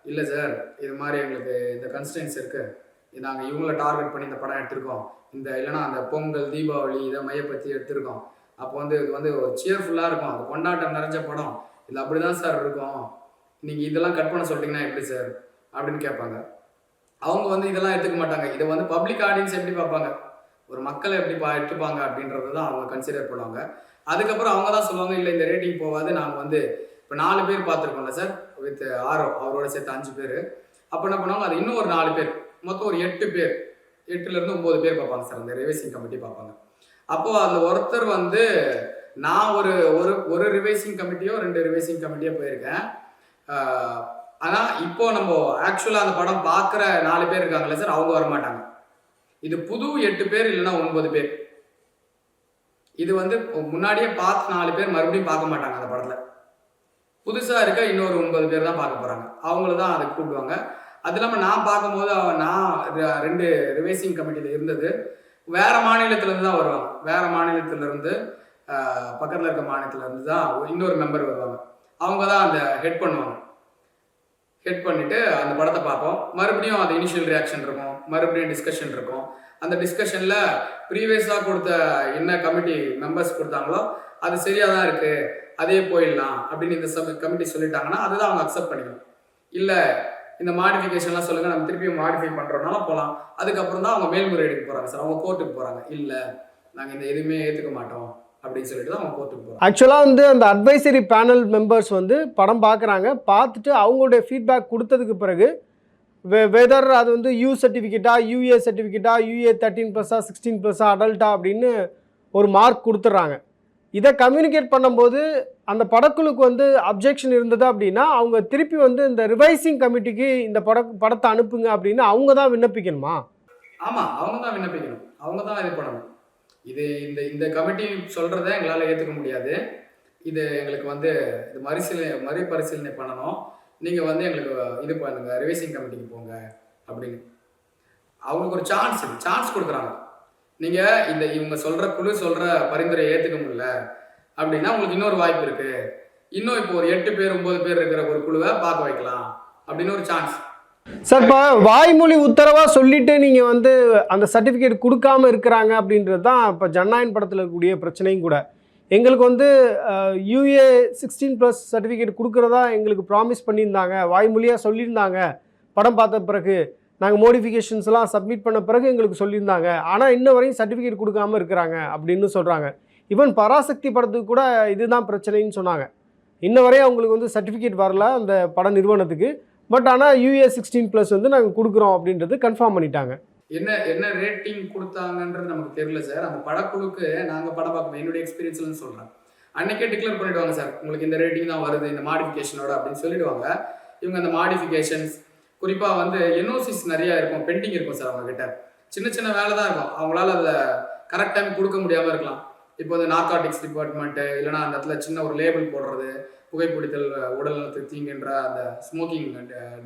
இல்லை சார் இது மாதிரி எங்களுக்கு இந்த கன்ஸ்டன்ஸ் இருக்குது, நாங்கள் இவங்கள டார்கெட் பண்ணி இந்த படம் எடுத்திருக்கோம், இந்த இல்லைனா அந்த பொங்கல் தீபாவளி இதை மையப்படுத்தி எடுத்திருக்கோம், அப்போ வந்து இது வந்து ஒரு சியர்ஃபுல்லாக இருக்கும், அது கொண்டாட்டம் நிறைஞ்ச படம், இது அப்படி தான் சார் இருக்கும், நீங்கள் இதெல்லாம் கட் பண்ண சொல்லிட்டீங்கன்னா எப்படி சார் அப்படின்னு கேட்பாங்க. அவங்க வந்து இதெல்லாம் எடுத்துக்க மாட்டாங்க. இதை வந்து பப்ளிக் ஆடியன்ஸ் எப்படி பார்ப்பாங்க, ஒரு மக்களை எப்படி எடுத்துப்பாங்க அப்படின்றது தான் அவங்க கன்சிடர் பண்ணுவாங்க. அதுக்கப்புறம் அவங்க தான் சொல்லுவாங்க, இல்லை இந்த ரேட்டிங் போகாது, நாங்கள் வந்து இப்போ 4 பேர் பார்த்துருக்கோம்ல சார், வித் ஆரோ அவரோட சேர்த்து 5 பேர். அப்போ என்ன பண்ணுவாங்க, அது இன்னும் ஒரு 4 பேர், மொத்தம் ஒரு 8 பேர், 8லேருந்து 9 பேர் பார்ப்பாங்க சார், அந்த ரிவைசிங் கமிட்டி பார்ப்பாங்க. அப்போது அதில் ஒருத்தர் வந்து, நான் ஒரு ரிவைசிங் கமிட்டியோ 2 ரிவைசிங் கமிட்டியோ போயிருக்கேன். ஆனால் இப்போ நம்ம ஆக்சுவலாக அந்த படம் பார்க்குற 4 பேர் இருக்காங்கல்ல சார், அவங்க வரமாட்டாங்க. இது புது 8 பேர் இல்லைன்னா 9 பேர். இது வந்து முன்னாடியே பார்த்து 4 பேர் மறுபடியும் பார்க்க மாட்டாங்க அந்த படத்தில். புதுசாக இருக்க இன்னொரு 9 பேர் தான் பார்க்க போகிறாங்க, அவங்கள தான் அதை கூப்பிடுவாங்க. அது இல்லாமல் நான் பார்க்கும்போது நான் 2 ரிவைசிங் கமிட்டியில் இருந்தது, வேறு மாநிலத்திலேருந்து தான் வருவாங்க. வேறு மாநிலத்திலேருந்து பக்கத்தில் இருக்க மாநிலத்திலேருந்து தான் இன்னொரு மெம்பர் வருவாங்க. அவங்க தான் அந்த ஹெட் பண்ணுவாங்க. ஹெட் பண்ணிவிட்டு அந்த படத்தை பார்ப்போம். மறுபடியும் அது இனிஷியல் ரியாக்ஷன் இருக்கும், மறுபடியும் டிஸ்கஷன் இருக்கும். அந்த டிஸ்கஷனில் ப்ரீவியஸாக கொடுத்த என்ன கமிட்டி மெம்பர்ஸ் கொடுத்தாங்களோ அது சரியாக தான் இருக்குது, அதே போயிடலாம் அப்படின்னு இந்த கமிட்டி சொல்லிட்டாங்கன்னா அதுதான் அவங்க அக்செப்ட் பண்ணிக்கணும். இல்லை இந்த மாடிஃபிகேஷன்லாம் சொல்லுங்கள், நம்ம திருப்பியும் மாடிஃபை பண்ணுறோம்னாலும் போகலாம். அதுக்கப்புறம் தான் அவங்க மேல்முறையீடுக்கு போகிறாங்க சார், அவங்க கோர்ட்டுக்கு போகிறாங்க. இல்லை நாங்கள் இந்த எதுவுமே ஏற்றுக்க மாட்டோம் அப்படின்னு சொல்லிட்டு தான் அவங்க கோர்ட்டுக்கு போகிறாங்க. ஆக்சுவலாக வந்து அந்த அட்வைசரி பேனல் மெம்பர்ஸ் வந்து படம் பார்க்குறாங்க, பார்த்துட்டு அவங்களுடைய ஃபீட்பேக் கொடுத்ததுக்கு பிறகு வெதர் அது வந்து யூ சர்டிஃபிகேட்டா, யூஏ சர்டிஃபிகேட்டா, யூஏ 13+, 16+, அடல்ட்டா அப்படின்னு ஒரு மார்க் கொடுத்துட்றாங்க. இதை கம்யூனிகேட் பண்ணும்போது அந்த படக்குழுக்கு வந்து அப்ஜெக்ஷன் இருந்தது அப்படின்னா அவங்க திருப்பி வந்து இந்த ரிவைசிங் கமிட்டிக்கு இந்த படத்தை அனுப்புங்க அப்படின்னு அவங்க தான் விண்ணப்பிக்கணுமா? ஆமாம், அவங்க தான் விண்ணப்பிக்கணும், அவங்க தான் இது பண்ணணும். இது இந்த கமிட்டி சொல்கிறத எங்களால் ஏற்றுக்க முடியாது, இது எங்களுக்கு வந்து இது மறுபரிசீலனை பண்ணணும், நீங்கள் வந்து எங்களுக்கு இது பண்ணுங்க, ரிவைசிங் கமிட்டிக்கு போங்க அப்படின்னு அவங்களுக்கு ஒரு சான்ஸ் கொடுக்குறாங்க. நீங்கள் இவங்க சொல்கிற குழு சொல்கிற பரிந்துரையை ஏற்றுக்க முடியல அப்படின்னா உங்களுக்கு இன்னொரு வாய்ப்பு இருக்குது, இன்னும் இப்போ ஒரு 8 பேர் 9 பேர் இருக்கிற ஒரு குழுவை பார்க்க வைக்கலாம் அப்படின்னு ஒரு சான்ஸ். சார், இப்போ வாய்மொழி உத்தரவாக சொல்லிவிட்டு நீங்கள் வந்து அந்த சர்டிஃபிகேட் கொடுக்காமல் இருக்கிறாங்க அப்படின்றது தான் இப்போ ஜனநாயகன் படத்தில் இருக்கக்கூடிய பிரச்சனையும் கூட. எங்களுக்கு வந்து யூஏ 16+ சர்டிஃபிகேட் கொடுக்குறதா எங்களுக்கு ப்ராமிஸ் பண்ணியிருந்தாங்க, வாய்மொழியாக சொல்லியிருந்தாங்க. படம் பார்த்த பிறகு நாங்கள் மோடிஃபிகேஷன்ஸ்லாம் சப்மிட் பண்ண பிறகு எங்களுக்கு சொல்லியிருந்தாங்க, ஆனால் இன்ன வரையும் சர்டிஃபிகேட் கொடுக்காமல் இருக்கிறாங்க அப்படின்னு சொல்கிறாங்க. ஈவன் பராசக்தி படத்துக்கு கூட இதுதான் பிரச்சனைன்னு சொன்னாங்க. இன்ன வரையும் அவங்களுக்கு வந்து சர்டிஃபிகேட் வரல அந்த பட நிறுவனத்துக்கு, பட் ஆனால் யூஏ 16+ வந்து நாங்கள் கொடுக்குறோம் அப்படின்றது கன்ஃபார்ம் பண்ணிட்டாங்க. என்ன என்ன ரேட்டிங் கொடுத்தாங்கன்றது நமக்கு தெரியல சார். அந்த படக்குழுக்கு நாங்கள் படம் பார்க்கணும், என்னுடைய எக்ஸ்பீரியன்ஸ்லன்னு சொல்கிறேன். அன்னைக்கே டிக்ளேர் பண்ணிவிடுவாங்க சார், உங்களுக்கு இந்த ரேட்டிங் தான் வருது இந்த மாடிஃபிகேஷனோட அப்படின்னு சொல்லிவிடுவாங்க. இவங்க அந்த மாடிஃபிகேஷன்ஸ் குறிப்பாக வந்து என்ஓசிஸ் நிறையா இருக்கும், பெண்டிங் இருக்கும் சார் அவங்கக்கிட்ட. சின்ன சின்ன வேலை தான் இருக்கும், அவங்களால அதில் கரெக்ட் டைம் கொடுக்க முடியாமல் இருக்கலாம். இப்போ வந்து நார்காட்டிக்ஸ் டிபார்ட்மெண்ட்டு இல்லைனா அந்த இடத்துல சின்ன ஒரு லேபிள் போடுறது, புகைப்பிடித்தல் உடல் நலத்துக்கு தீங்குன்ற அந்த ஸ்மோக்கிங்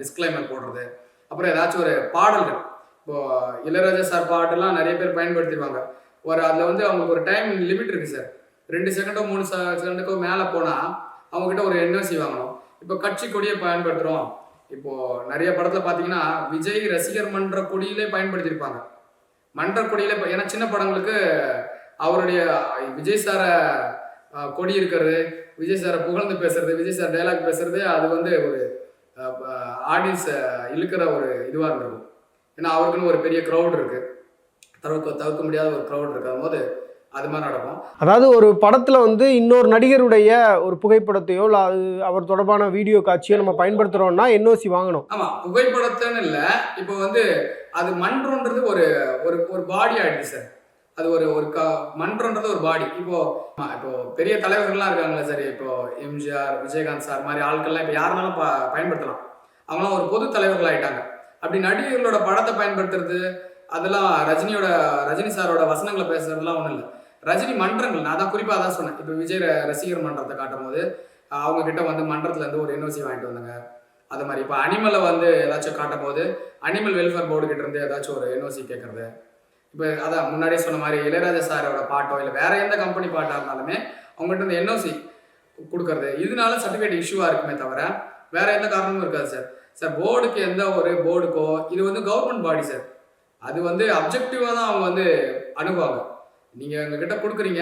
டிஸ்க்ளைமர் போடுறது, அப்புறம் ஏதாச்சும் ஒரு பாடல்கள். இப்போது இளையராஜா சார் பாட்டெல்லாம் நிறைய பேர் பயன்படுத்திடுவாங்க. அதில் வந்து அவங்களுக்கு ஒரு டைம் லிமிட் இருக்குது சார். 2 செகண்டோ 3 செகண்டுக்கோ மேலே போனால் அவங்ககிட்ட ஒரு என்ஓசி வாங்கணும். இப்போ கட்சி கொடியை பயன்படுத்துகிறோம். இப்போது நிறைய படத்தில் பார்த்தீங்கன்னா விஜய் ரசிகர் மன்ற கொடியிலே பயன்படுத்தியிருப்பாங்க. மன்ற கொடியிலே ஏன்னா சின்ன படங்களுக்கு அவருடைய விஜய் சாரை கொடி இருக்கிறது, விஜய் சாரை புகழ்ந்து பேசுறது, விஜய் சார் டைலாக் பேசுறது, அது வந்து ஒரு ஆடியன்ஸை இழுக்கிற ஒரு இதுவாக இருந்திருக்கும். ஏன்னா அவருக்குன்னு ஒரு பெரிய க்ரௌட் இருக்குது, தவிர்க்க முடியாத ஒரு க்ரௌட் இருக்கும் போது அது மாதிரி நடக்கும். அதாவது ஒரு படத்தில் வந்து இன்னொரு நடிகருடைய ஒரு புகைப்படத்தையோ இல்லை அது அவர் தொடர்பான வீடியோ காட்சியோ நம்ம பயன்படுத்துகிறோம்னா என்ஓசி வாங்கணும். ஆமாம், புகைப்படத்தைன்னு இல்லை, இப்போ வந்து அது மன்றன்றது ஒரு ஒரு பாடி ஆகிடுச்சு சார். அது ஒரு மன்றன்றது ஒரு பாடி. இப்போ பெரிய தலைவர்கள்லாம் இருக்காங்களே சார், இப்போ எம்ஜிஆர், விஜயகாந்த் சார் மாதிரி ஆட்கள்லாம் இப்போ யாருனாலும் பயன்படுத்தலாம். அவங்களாம் ஒரு பொது தலைவர்கள் ஆகிட்டாங்க. அப்படி நடிகர்களோட படத்தை பயன்படுத்துறது அதெல்லாம் ரஜினி சாரோட வசனங்களை பேசுறதுலாம் ஒன்றும் இல்லை. ரஜினி மன்றங்கள், நான் தான் குறிப்பாக தான் சொன்னேன். இப்போ விஜய் ரசிகர் மன்றத்தை காட்டும் போது அவங்க கிட்ட வந்து மன்றத்துலேருந்து ஒரு என்ஓசி வாங்கிட்டு வந்தாங்க. அது மாதிரி இப்போ அனிமலை வந்து ஏதாச்சும் காட்டும் போது அனிமல் வெல்ஃபேர் போர்டு கிட்ட இருந்து ஏதாச்சும் ஒரு என்ஓசி கேட்கறது. இப்போ அதான் முன்னாடியே சொன்ன மாதிரி இளையராஜா சாரோட பாட்டோ இல்லை வேற எந்த கம்பெனி பாட்டாக இருந்தாலுமே அவங்ககிட்ட இருந்து என்ஓசி கொடுக்கறது, இதனால சர்டிஃபிகேட் இஷ்யூவாக இருக்குமே தவிர வேற எந்த காரணமும் இருக்காது சார். சார் போர்டுக்கு எந்த ஒரு போர்டுக்கோ இது வந்து கவர்மெண்ட் பாடி சார், அது வந்து அப்ஜெக்டிவாக தான் அவங்க வந்து அணுகுவாங்க. நீங்கள் எங்ககிட்ட கொடுக்குறீங்க,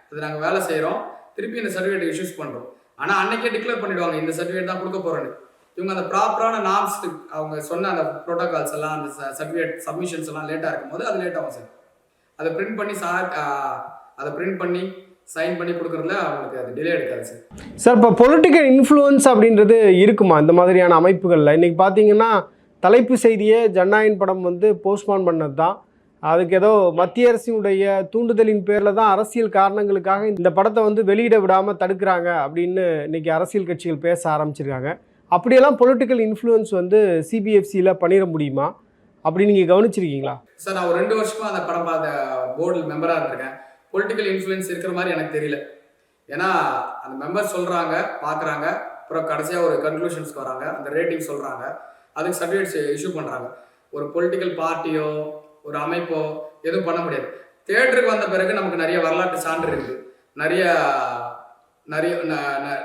அது நாங்கள் வேலை செய்கிறோம், திருப்பி இந்த சர்டிஃபிகேட் இஷ்யூஸ் பண்ணுறோம். ஆனால் அன்னைக்கே டிக்ளேர் பண்ணிவிடுவாங்க இந்த சர்டிஃபிகேட் தான் கொடுக்க போகிறேன்னு. இவங்க அந்த ப்ராப்பரான நார்ம்ஸ் அவங்க சொன்ன அந்த ப்ரோட்டோகால்ஸ் எல்லாம் அந்த சர்டிஃபிகேட் சப்மிஷன்ஸ் எல்லாம் லேட்டாக இருக்கும்போது அது லேட் ஆகும் சார். அதை பிரிண்ட் பண்ணி சைன் பண்ணி கொடுக்குறதுல அவங்களுக்கு அது டிலே எடுக்காது சார். சார் இப்போ பொலிட்டிக்கல் இன்ஃப்ளூயன்ஸ் அப்படின்றது இருக்குமா இந்த மாதிரியான அமைப்புகளில்? இன்றைக்கி பார்த்தீங்கன்னா தலைப்பு செய்தியே ஜனநாயகன் படம் வந்து போஸ்ட்பான் பண்ணது தான். அதுக்கு ஏதோ மத்திய அரசினுடைய தூண்டுதலின் பேரில் தான் அரசியல் காரணங்களுக்காக இந்த படத்தை வந்து வெளியிட விடாமல் தடுக்கிறாங்க அப்படின்னு இன்றைக்கி அரசியல் கட்சிகள் பேச ஆரம்பிச்சிருக்காங்க. அப்படியெல்லாம் பொலிட்டிக்கல் இன்ஃப்ளூயன்ஸ் வந்து சிபிஎஃப்சியில் பண்ணிட முடியுமா? அப்படி நீங்கள் கவனிச்சிருக்கீங்களா? சார் நான் ஒரு 2 வருஷமாக அந்த படம் போர்டு மெம்பராக இருந்திருக்கேன். பொலிட்டிக்கல் இன்ஃப்ளூயன்ஸ் இருக்கிற மாதிரி எனக்கு தெரியல. ஏன்னா அந்த மெம்பர் சொல்கிறாங்க, பார்க்குறாங்க, அப்புறம் கடைசியாக ஒரு கன்க்ளூஷன்ஸ்க்கு வராங்க, அந்த ரேட்டிங் சொல்கிறாங்க, அதுக்கு சர்டிஃபிகேட்ஸ் இஷ்யூ பண்ணுறாங்க. ஒரு பொலிட்டிக்கல் பார்ட்டியோ ஒரு அமைப்போ எதுவும் பண்ண முடியாது. தியேட்டருக்கு வந்த பிறகு நமக்கு நிறைய வரலாற்று சான்று இருக்குது.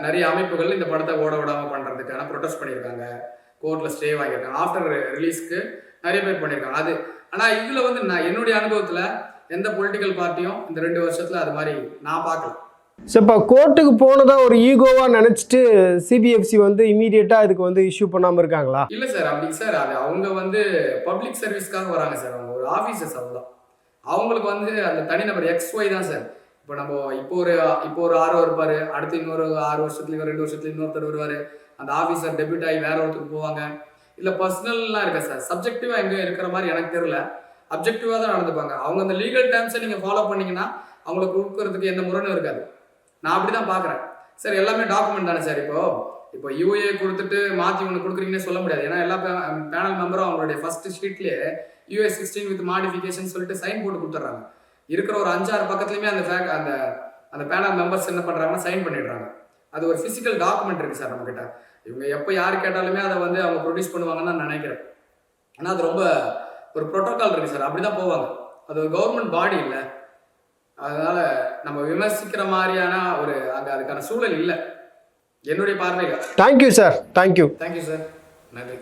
நிறைய அமைப்புகள் இந்த படத்தை ஓட விடாமல் பண்ணுறதுக்கான ப்ரொடெஸ்ட் பண்ணியிருக்காங்க, கோர்ட்டில் ஸ்டே வாங்கியிருக்காங்க. ஆஃப்டர் ரிலீஸ்க்கு நிறைய பேர் பண்ணியிருக்காங்க. அது ஆனால் இதில் வந்து என்னுடைய அனுபவத்தில் எந்த பொலிட்டிக்கல் பார்ட்டியும் இந்த 2 வருஷத்தில் அது மாதிரி நான் பார்க்கல. ஸோ இப்போ கோர்ட்டுக்கு போனதாக ஒரு ஈகோவாக நினச்சிட்டு சிபிஎஃப்சி வந்து இமீடியட்டாக இதுக்கு வந்து இஷ்யூ பண்ணாமல் இருக்காங்களா? இல்லை சார், அப்படி சார் அது அவங்க வந்து பப்ளிக் சர்வீஸ்க்காக வராங்க சார். அவங்க ஒரு ஆஃபீஸர்ஸ், அவ்வளோதான். அவங்களுக்கு வந்து அந்த தனிநபர் XY தான் சார். இப்போ நம்ம இப்போ ஒரு ஆரோ இருப்பார், அடுத்து இன்னொரு 6 வருஷத்துலேயும் 2 வருஷத்துலேயும் இன்னொருத்தர் வருவார். அந்த ஆஃபீஸர் டெபியூட் ஆகி வேற ஒருத்தருக்கு போவாங்க. இல்லை பர்சனல்லாம் இருக்கா சார், சப்ஜெக்டிவாக எங்கே இருக்கிற மாதிரி எனக்கு தெரியல. அப்ஜெக்டிவாக தான் நடந்துப்பாங்க. அவங்க அந்த லீகல் டேர்ம்ஸை நீங்கள் ஃபாலோ பண்ணிங்கன்னா அவங்களுக்கு கொடுக்கறதுக்கு எந்த முரணும் இருக்காது. நான் அப்படி தான் பார்க்குறேன் சார். எல்லாமே டாக்குமெண்ட் தானே சார். இப்போ யூஏ கொடுத்துட்டு மாற்றி ஒன்று கொடுக்குறீங்கன்னு சொல்ல முடியாது. ஏன்னா எல்லா பேனல் மெம்பரும் அவங்களுடைய ஃபர்ஸ்ட் ஷீட்லேயே US 16 வித் மாடிஃபிகேஷன் சொல்லிட்டு சைன் போட்டு கொடுத்துட்றாங்க. இருக்கிற ஒரு 5-6 பக்கத்துலையுமே அந்த பேனல் மெம்பர்ஸ் என்ன பண்ணுறாங்கன்னா சைன் பண்ணிடுறாங்க. அது ஒரு ஃபிசிக்கல் டாக்குமெண்ட் இருக்குது சார் நம்மக்கிட்ட. இவங்க எப்போ யார் கேட்டாலுமே அதை வந்து அவங்க ப்ரொடியூஸ் பண்ணுவாங்கன்னு நான் நினைக்கிறேன். ஆனால் அது ரொம்ப ஒரு ப்ரோட்டோக்கால் இருக்குது சார், அப்படி தான் போவாங்க. அது ஒரு கவர்மெண்ட் பாடி இல்லை, அதனால் நம்ம விமர்சிக்கிற மாதிரியான அதுக்கான சூழல் இல்லை என்னுடைய பார்வையில். Thank you sir. Thank you sir. நன்றி.